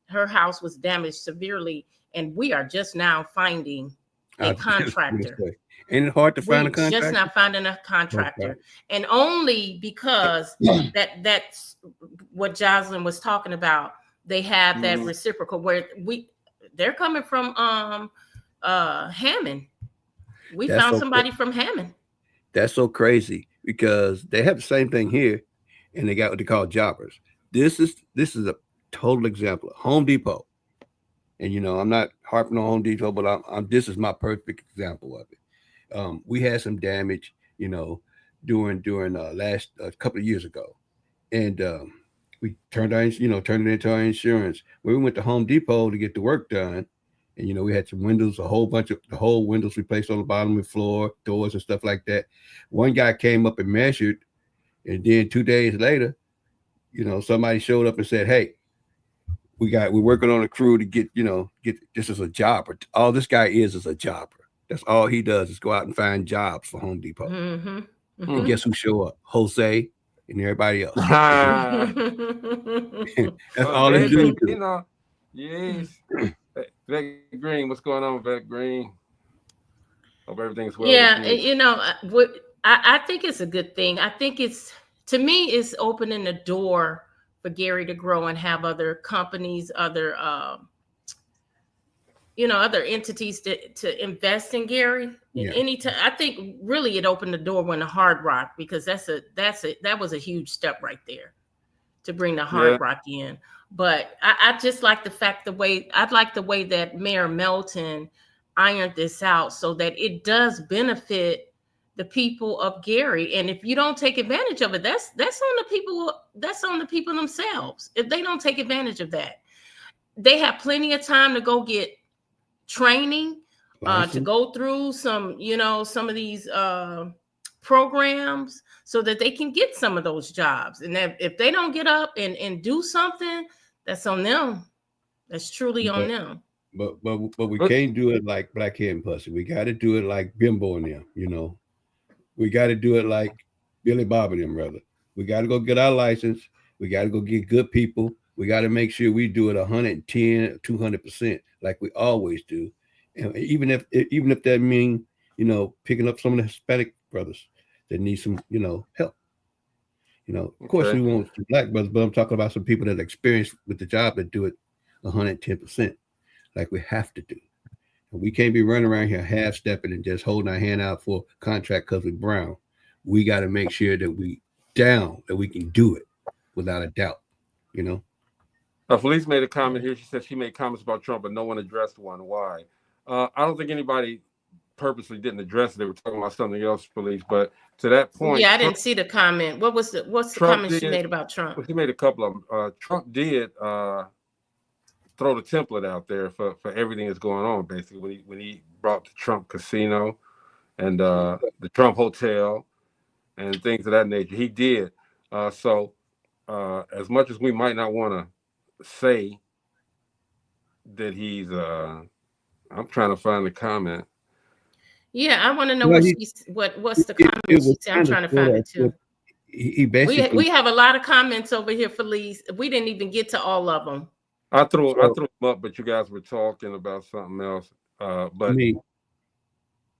Her house was damaged severely, and we are just now finding a contractor. Ain't it hard to find a contractor? Just not finding a contractor. And only because that's what Jocelyn was talking about. They have that reciprocal where they're coming from Hammond. We found somebody from Hammond. That's so crazy because they have the same thing here, and they got what they call jobbers. This is a total example. Home Depot, and I'm not harping on Home Depot, but this is my perfect example of it. We had some damage, you know, during last a couple of years ago, and we turned turned it into our insurance. When we went to Home Depot to get the work done, and we had some windows, the whole windows replaced on the bottom of the floor, doors and stuff like that. One guy came up and measured, and then 2 days later, somebody showed up and said, "Hey, we're working on a crew to get this is a jobber. All this guy is a jobber. That's all he does is go out and find jobs for Home Depot." And guess who show up? Jose and everybody else. That's all they do. Yes. Vet Green, what's going on, Vet Green? Hope everything's well. Yeah, I think it's a good thing. I think to me, it's opening the door for Gary to grow and have other companies, other entities to invest in Gary. Yeah. Anytime, I think really it opened the door when the Hard Rock, because that was a huge step right there to bring the Hard Rock in. But I just like the way that Mayor Melton ironed this out so that it does benefit the people of Gary. And if you don't take advantage of it, that's on the people. That's on the people themselves. If they don't take advantage of that, they have plenty of time to go get training, to go through some of these programs so that they can get some of those jobs. And if they don't get up and do something, that's on them. That's truly on them. But we can't do it like Black Hair and Pussy. We got to do it like Bimbo and them. We got to do it like Billy Bob and them, brother. We got to go get our license. We got to go get good people. We got to make sure we do it 110, 200%, like we always do. And even if that means picking up some of the Hispanic brothers that need some help. Of course we want some Black brothers, but I'm talking about some people that are experienced with the job that do it 110%, like we have to do. And we can't be running around here half-stepping and just holding our hand out for a contract because we're brown. We got to make sure that we can do it without a doubt. Felice made a comment here. She said she made comments about Trump, but no one addressed one. Why? I don't think anybody purposely didn't address it. They were talking about something else, Felice. But to that point, I didn't see the comment. What's the comment she made about Trump? Well, she made a couple of them. Trump did throw the template out there for everything that's going on. Basically, when he brought the Trump casino and the Trump hotel and things of that nature, he did. So as much as we might not want to say that he's I'm trying to find the comment. Yeah, I want to know what's the comment she said. I'm trying to find it too. He basically we have a lot of comments over here, Felice. We didn't even get to all of them. I threw them up, but you guys were talking about something else. But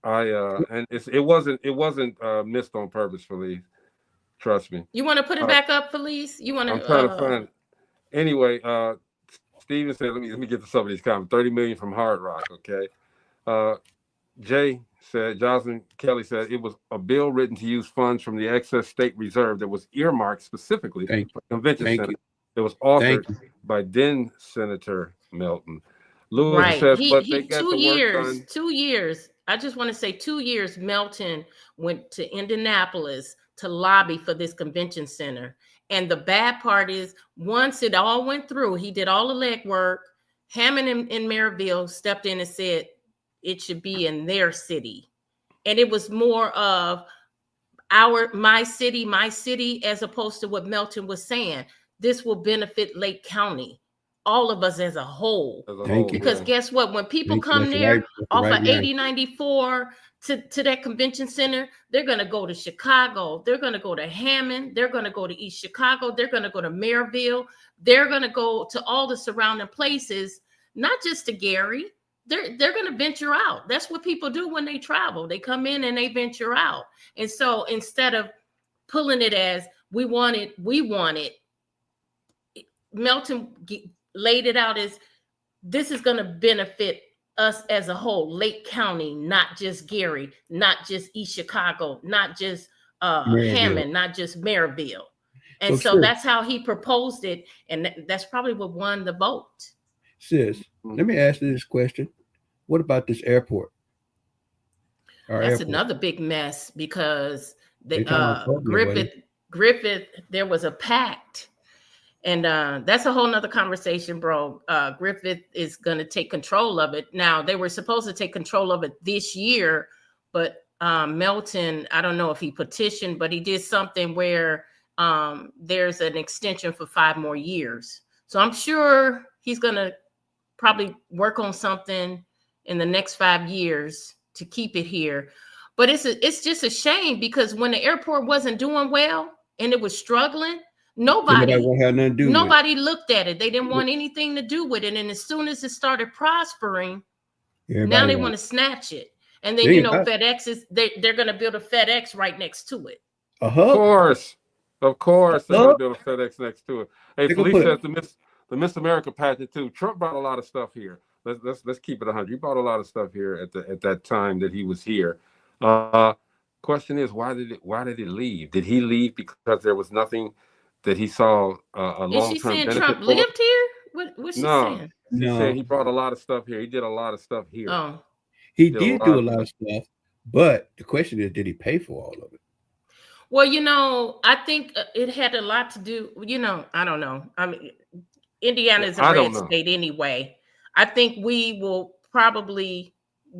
and it wasn't missed on purpose, Felice. Trust me. You want to put it back up, Felice? I'm trying to find it. Anyway, Steven said, let me get to some of these comments. 30 million from Hard Rock, okay? Jay said, Jocelyn Kelly said, it was a bill written to use funds from the excess state reserve that was earmarked specifically for convention center. It was authored by then Senator Melton. Lewis says, but they got the work done. 2 years. I just want to say 2 years Melton went to Indianapolis to lobby for this convention center. And the bad part is, once it all went through, he did all the legwork. Hammond and Maryville stepped in and said it should be in their city. And it was more of my city, as opposed to what Melton was saying. This will benefit Lake County, all of us as a whole. Because guess what? When people come there off of 8094 to that convention center, they're going to go to Chicago. They're going to go to Hammond. They're going to go to East Chicago. They're going to go to Maryville. They're going to go to all the surrounding places, not just to Gary. They're going to venture out. That's what people do when they travel. They come in and they venture out. And so instead of pulling it as we want it, Melton laid it out as this is going to benefit us as a whole, Lake County, not just Gary, not just East Chicago, not just Hammond, not just Maryville. And so that's how he proposed it. And that's probably what won the vote. Sis, let me ask you this question. What about this airport? Our That's airport. another big mess because They the talking about closing it, wasn't Griffith, there was a pact. And that's a whole nother conversation, bro. Griffith is going to take control of it. Now, they were supposed to take control of it this year, but Melton, I don't know if he petitioned, but he did something where there's an extension for 5 more years. So I'm sure he's going to probably work on something in the next 5 years to keep it here. But it's just a shame because when the airport wasn't doing well and it was struggling, nobody won't have nothing to do with it. nobody looked at it. They didn't want anything to do with it. And as soon as it started prospering, now they want to snatch it. And then, FedEx is they're going to build a FedEx right next to it. Of course, they're going to build a FedEx next to it. Hey, Felicia says the Miss America pageant too. Trump brought a lot of stuff here. Let's keep it 100. He brought a lot of stuff here at that time that he was here. Question is, why did it leave? Did he leave because there was nothing that he saw a long-term benefit? Is she saying Trump lived here? What's she saying? She's saying he brought a lot of stuff here. He did a lot of stuff here. Oh, he did do a lot of stuff, but the question is, did he pay for all of it? Well, I think it had a lot to do. I don't know. I mean, Indiana is a red state anyway. I think we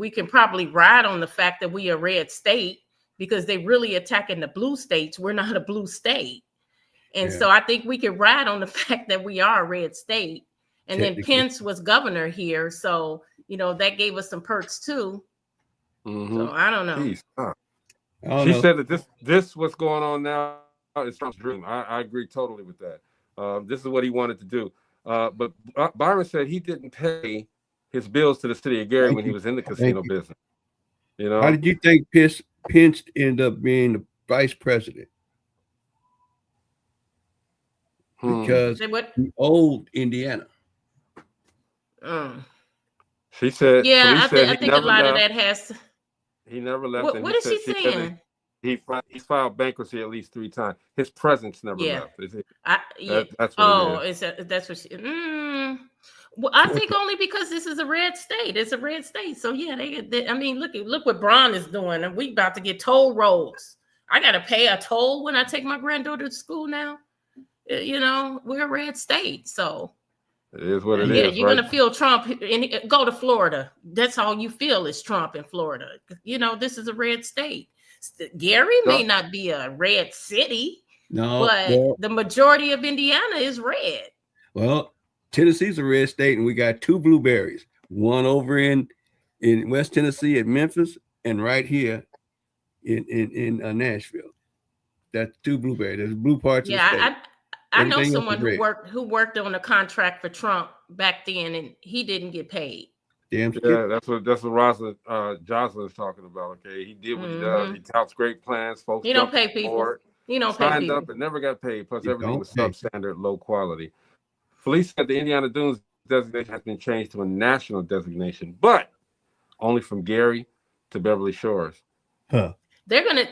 can probably ride on the fact that we are a red state because they really attacking the blue states. We're not a blue state. And so I think we can ride on the fact that we are a red state. And then Pence was governor here. So, that gave us some perks too. Mm-hmm. So I don't know. She said that this what's going on now is Trump's dream. I agree totally with that. This is what he wanted to do. But Byron said he didn't pay his bills to the city of Gary when he was in the casino business. How did you think Pence ended up being the vice president? Because he owed Indiana. She said, I think a lot of that has to. He never left. What is she saying? He filed bankruptcy at least 3 times. His presence never left. That's what it is. That's what she. Well, I think only because this is a red state. It's a red state, so yeah. I mean, look what Braun is doing, and we about to get toll roads. I got to pay a toll when I take my granddaughter to school now. We're a red state, so it is what it is. Yeah, you're gonna feel Trump and go to Florida. That's all you feel is Trump in Florida. This is a red state. Gary may not be a red city, but the majority of Indiana is red. Well, Tennessee's a red state, and we got 2 blueberries. One over in West Tennessee at Memphis, and right here in Nashville. That's 2 blueberries. There's blue parts of the state. I know someone who worked on a contract for Trump back then, and he didn't get paid. Yeah, that's what Rosalind Jocelyn is talking about. Okay, he did what he does. He touts great plans. Folks, you don't pay people. You don't pay people. Signed up and never got paid. Plus, everything was substandard, low quality. Felice said the Indiana Dunes designation has been changed to a national designation, but only from Gary to Beverly Shores. Huh. They're gonna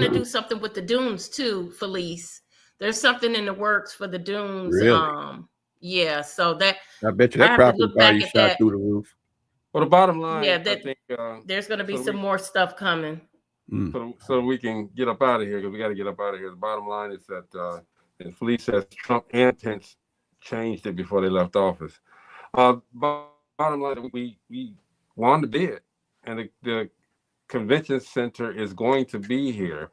do something with the dunes too, Felice. There's something in the works for the dunes. Really? Yeah. So that I bet you that property value shot through the roof. Well, the bottom line, I think there's going to be some more stuff coming. So we can get up out of here because we got to get up out of here. The bottom line is that, and Felice says Trump and Pence changed it before they left office. Bottom line, we won the bid, and the convention center is going to be here.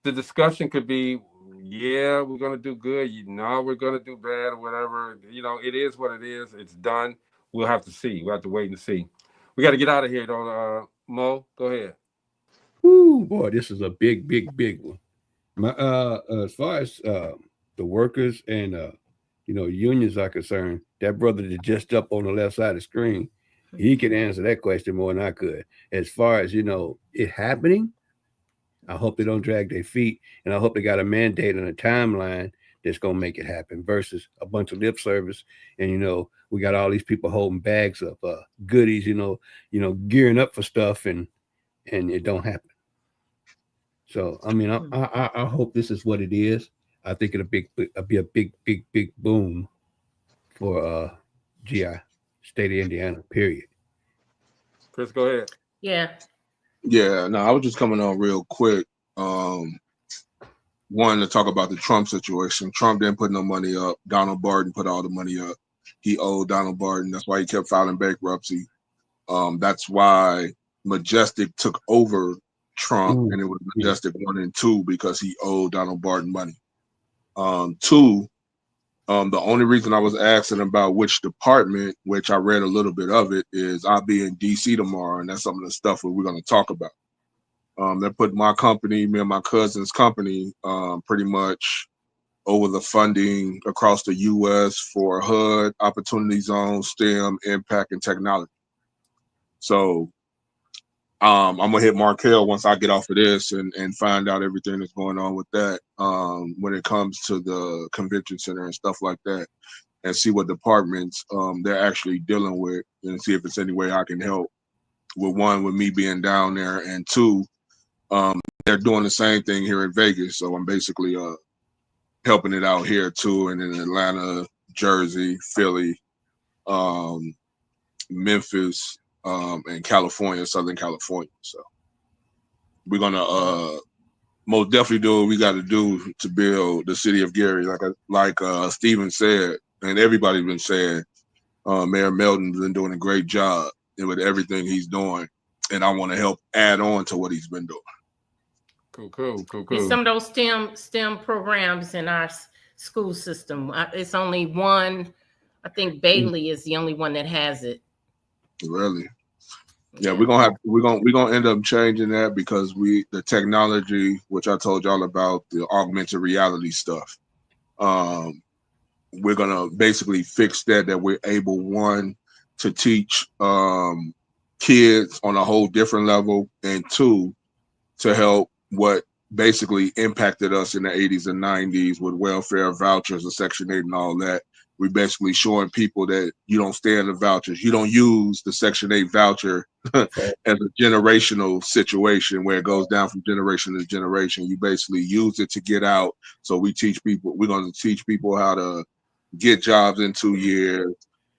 The discussion could be, we're going to do good. We're going to do bad or whatever. It is what it is. It's done. We'll have to see. We'll have to wait and see. We got to get out of here, though. Mo, go ahead. Woo, boy, this is a big one. As far as the workers and unions are concerned, that brother that just up on the left side of the screen, he can answer that question more than I could. As far as it happening, I hope they don't drag their feet, and I hope they got a mandate and a timeline that's gonna make it happen versus a bunch of lip service. And we got all these people holding bags of goodies, gearing up for stuff, and it don't happen. So I mean, I hope this is what it is. I think it'll be a big boom for GI, state of Indiana. Period. Chris, go ahead. Yeah. Yeah, no, I was just coming on real quick. Wanted to talk about the Trump situation. Trump didn't put no money up. Donald Barton put all the money up. He owed Donald Barton. That's why he kept filing bankruptcy. That's why Majestic took over Trump, and it was Majestic 1 and 2 because he owed Donald Barton money. Two, the only reason I was asking about which department, which I read a little bit of it, is I'll be in DC tomorrow, and that's some of the stuff that we're going to talk about. They put my company, me and my cousin's company, pretty much over the funding across the U.S. for HUD, Opportunity Zone, STEM, Impact, and Technology. So I'm going to hit Markel once I get off of this and find out everything that's going on with that when it comes to the convention center and stuff like that, and see what departments they're actually dealing with and see if it's any way I can help. With one, with me being down there, and two, they're doing the same thing here in Vegas. So I'm basically helping it out here too, and in Atlanta, Jersey, Philly, Memphis, and California, Southern California. So we're gonna most definitely do what we got to do to build the city of Gary, like Steven said, and everybody's been saying. Mayor Melton's been doing a great job with everything he's doing, and I want to help add on to what he's been doing. Cool. There's some of those STEM programs in our school system. It's only one. I think Bailey is the only one that has it. Really? Yeah, we're gonna end up changing that because the technology, which I told y'all about, the augmented reality stuff. We're gonna basically fix that we're able, one, to teach kids on a whole different level, and two, to help what basically impacted us in the 80s and 90s with welfare vouchers and Section 8 and all that. We're basically showing people that you don't stay in the vouchers. You don't use the Section 8 voucher as a generational situation where it goes down from generation to generation. You basically use it to get out. So we're going to teach people how to get jobs in 2 years,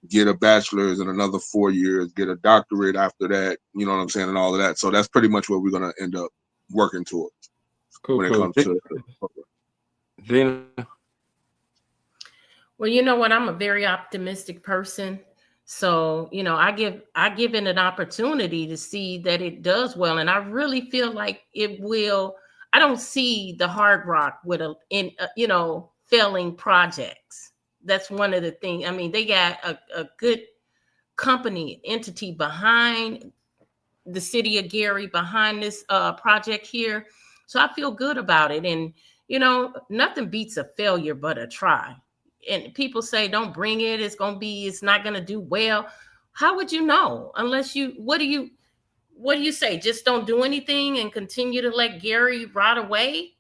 get a bachelor's in another 4 years, get a doctorate after that, you know what I'm saying, and all of that. So that's pretty much what we're going to end up working towards when it comes to Gina. Well, you know what? I'm a very optimistic person. So, I give it an opportunity to see that it does well. And I really feel like it will. I don't see the Hard Rock with failing projects. That's one of the things. I mean, they got a good company entity behind the city of Gary, behind this project here. So I feel good about it. And, nothing beats a failure but a try. And people say, don't bring it. It's not going to do well. How would you know? Unless what do you say? Just don't do anything and continue to let Gary rot away?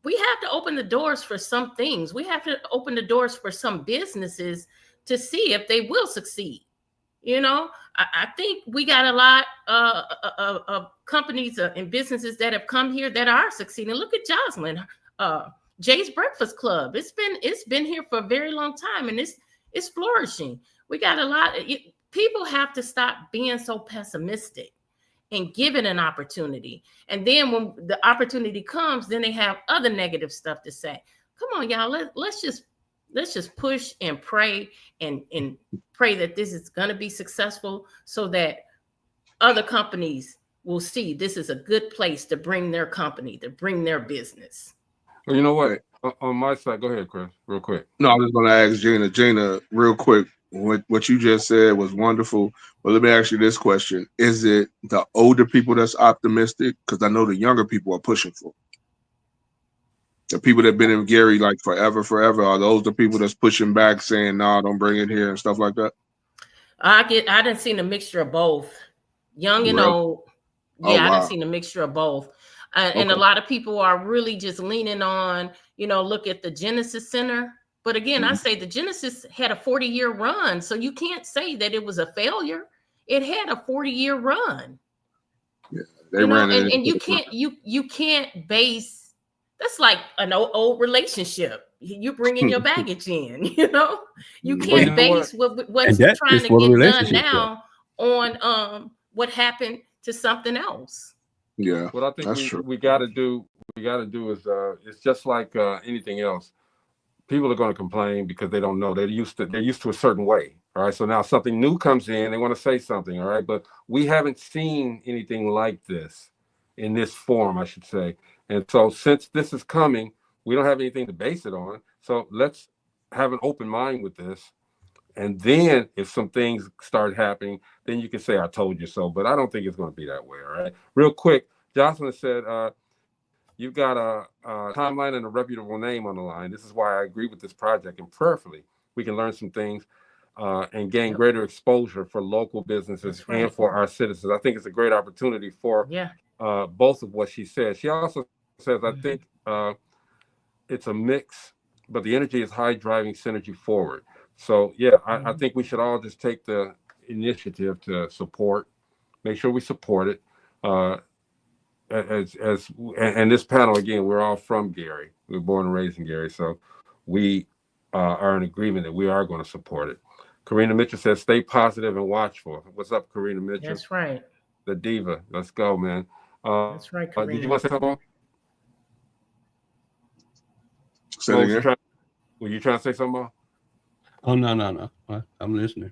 We have to open the doors for some things. We have to open the doors for some businesses to see if they will succeed. I think we got a lot of companies and businesses that have come here that are succeeding. Look at Jocelyn, Jay's Breakfast Club. It's been here for a very long time, and it's flourishing. We got a lot. People have to stop being so pessimistic and give it an opportunity. And then when the opportunity comes, then they have other negative stuff to say. Come on, y'all. Let's just push and pray and pray that this is going to be successful so that other companies will see this is a good place to bring their company, to bring their business. Well, you know what? On my side, go ahead, Chris, real quick. No, I was going to ask Gina, real quick. What you just said was wonderful. But let me ask you this question. Is it the older people that's optimistic? Because I know the younger people are pushing for it. The people that have been in Gary like forever, are those the people that's pushing back saying, no, don't bring it here and stuff like that? I didn't see a mixture of both, young and old. Yeah, wow. I didn't see a mixture of both. And a lot of people are really just leaning on, look at the Genesis Center. But again, I say the Genesis had a 40-year run. So you can't say that it was a failure. It had a 40-year run. Yeah, they ran it. And you can't base, that's like an old relationship. You bringing your baggage in, you can't base what's trying to get done now on what happened to something else. Yeah, What I think that's true. we got to do is it's just like anything else. People are going to complain because they don't know. They're used to a certain way. All right. So now something new comes in, they want to say something. All right. But we haven't seen anything like this in this form, I should say. And so since this is coming, we don't have anything to base it on. So let's have an open mind with this. And then if some things start happening, then you can say, I told you so. But I don't think it's going to be that way. All right. Real quick, Jocelyn said, you've got a timeline and a reputable name on the line. This is why I agree with this project. And prayerfully, we can learn some things and gain greater exposure for local businesses and for our citizens. I think it's a great opportunity for both of what she said. She also says, I think it's a mix, but the energy is high, driving synergy forward. So, yeah, I think we should all just take the initiative to support, make sure we support it. And this panel, again, we're all from Gary. We were born and raised in Gary. So we are in agreement that we are going to support it. Karina Mitchell says, stay positive and watchful. What's up, Karina Mitchell? That's right. The diva. Let's go, man. That's right, Karina. Did you want to say something? Say it again. Were you trying to say something more? Oh, no. I'm listening.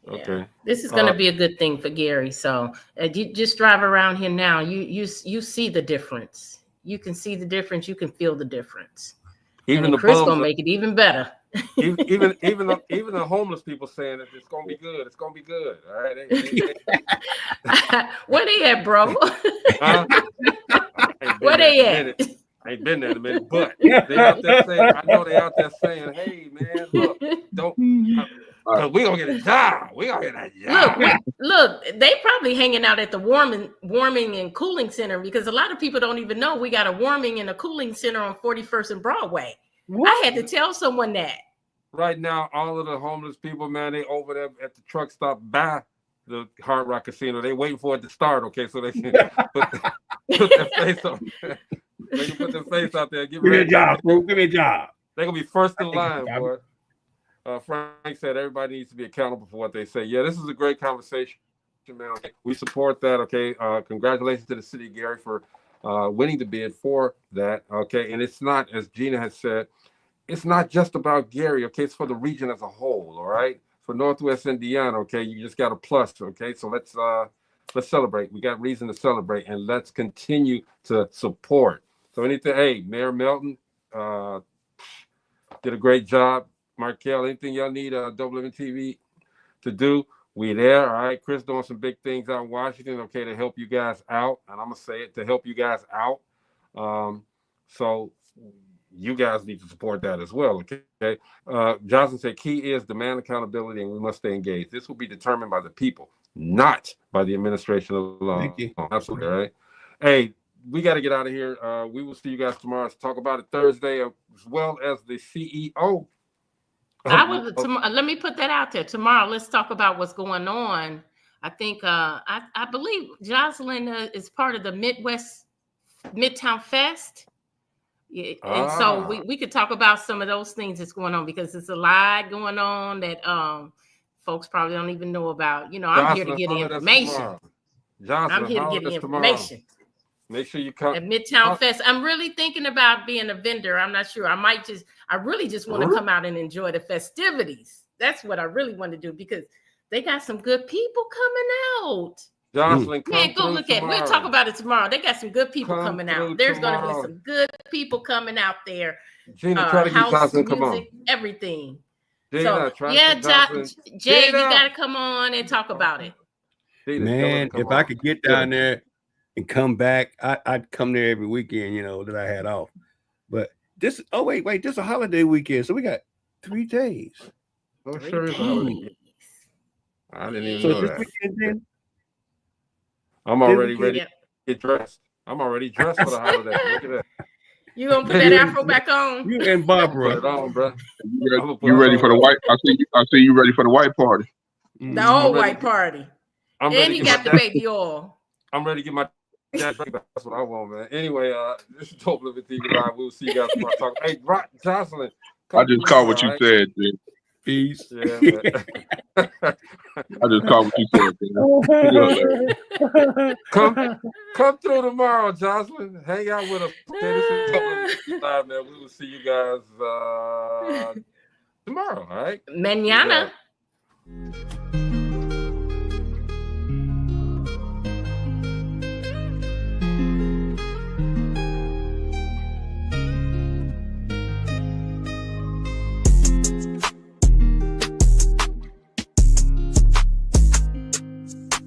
Yeah. Okay. This is going to be a good thing for Gary. So you just drive around here now. You see the difference. You can see the difference. You can feel the difference. Even and Chris gonna make it even better. even the homeless people saying that it's gonna be good. It's gonna be good. All right. Where they at, bro? Where they at? I ain't been there in a minute, but they out there saying, I know they out there saying, hey man, look, don't we gonna get a job. We gonna get a job. Look, they probably hanging out at the warming and cooling center because a lot of people don't even know we got a warming and a cooling center on 41st and Broadway. What? I had to tell someone that. Right now, all of the homeless people, man, they over there at the truck stop by the Hard Rock Casino. They waiting for it to start, okay, so they can put their face on. They can put their face out there. Give me a job, bro. Give me a job. They're gonna be first in line, boy. Frank said everybody needs to be accountable for what they say. Yeah, this is a great conversation, man. Okay. We support that. Okay, congratulations to the city of Gary for winning the bid for that. Okay, and it's not, as Gina has said, it's not just about Gary. Okay, it's for the region as a whole. All right, for Northwest Indiana. Okay, you just got a plus. Okay, so let's celebrate. We got reason to celebrate, and let's continue to support. So anything, hey, Mayor Melton did a great job. Markel, anything y'all need DopelivenTV to do, we there. All right, Chris doing some big things out in Washington, okay, to help you guys out. And I'm gonna say it, to help you guys out. So you guys need to support that as well. Okay. Johnson said key is demand accountability and we must stay engaged. This will be determined by the people, not by the administration alone. Thank you. Absolutely, all right. Hey, we got to get out of here. We will see you guys tomorrow to talk about it Thursday, as well as the CEO. Let me put that out there. Tomorrow, let's talk about what's going on. I think I believe Jocelyn is part of the Midtown Fest. Yeah, and so we could talk about some of those things that's going on because there's a lot going on that folks probably don't even know about. You know, I'm here to get the information. I'm here to get the information. Make sure you come at Midtown Fest. I'm really thinking about being a vendor. I'm not sure. I really just want to come out and enjoy the festivities. That's what I really want to do because they got some good people coming out. Jocelyn, man, go look at it. We'll talk about it tomorrow. They got some good people coming out. There's going to be some good people coming out there. Gina, try to get Jocelyn, music, come on. Everything. Gina, so, yeah, Jay, you got to come on and talk about it. Gina, man, if I could get down there and come back, I'd come there every weekend, you know, that I had off. But this, wait, this is a holiday weekend, so we got 3 days. Oh, sure is a holiday. I didn't even know that. Weekend, then? I'm already ready to get dressed. I'm already dressed for the holiday. Look at that. You gonna put that afro back on? You and Barbara. Put it on, bro. You ready for the white? I see you ready for the white party. The old white party. And he got the baby oil. I'm ready to get my that's what I want, man. Anyway, this is DopelivenTV Live. We'll see you guys tomorrow. Hey, Jocelyn. I just caught what you said, dude. Peace. Yeah, man. I just caught what you said, man. Come through tomorrow, Jocelyn. Hang out with us. This is live, man. We will see you guys tomorrow. All right. Mañana.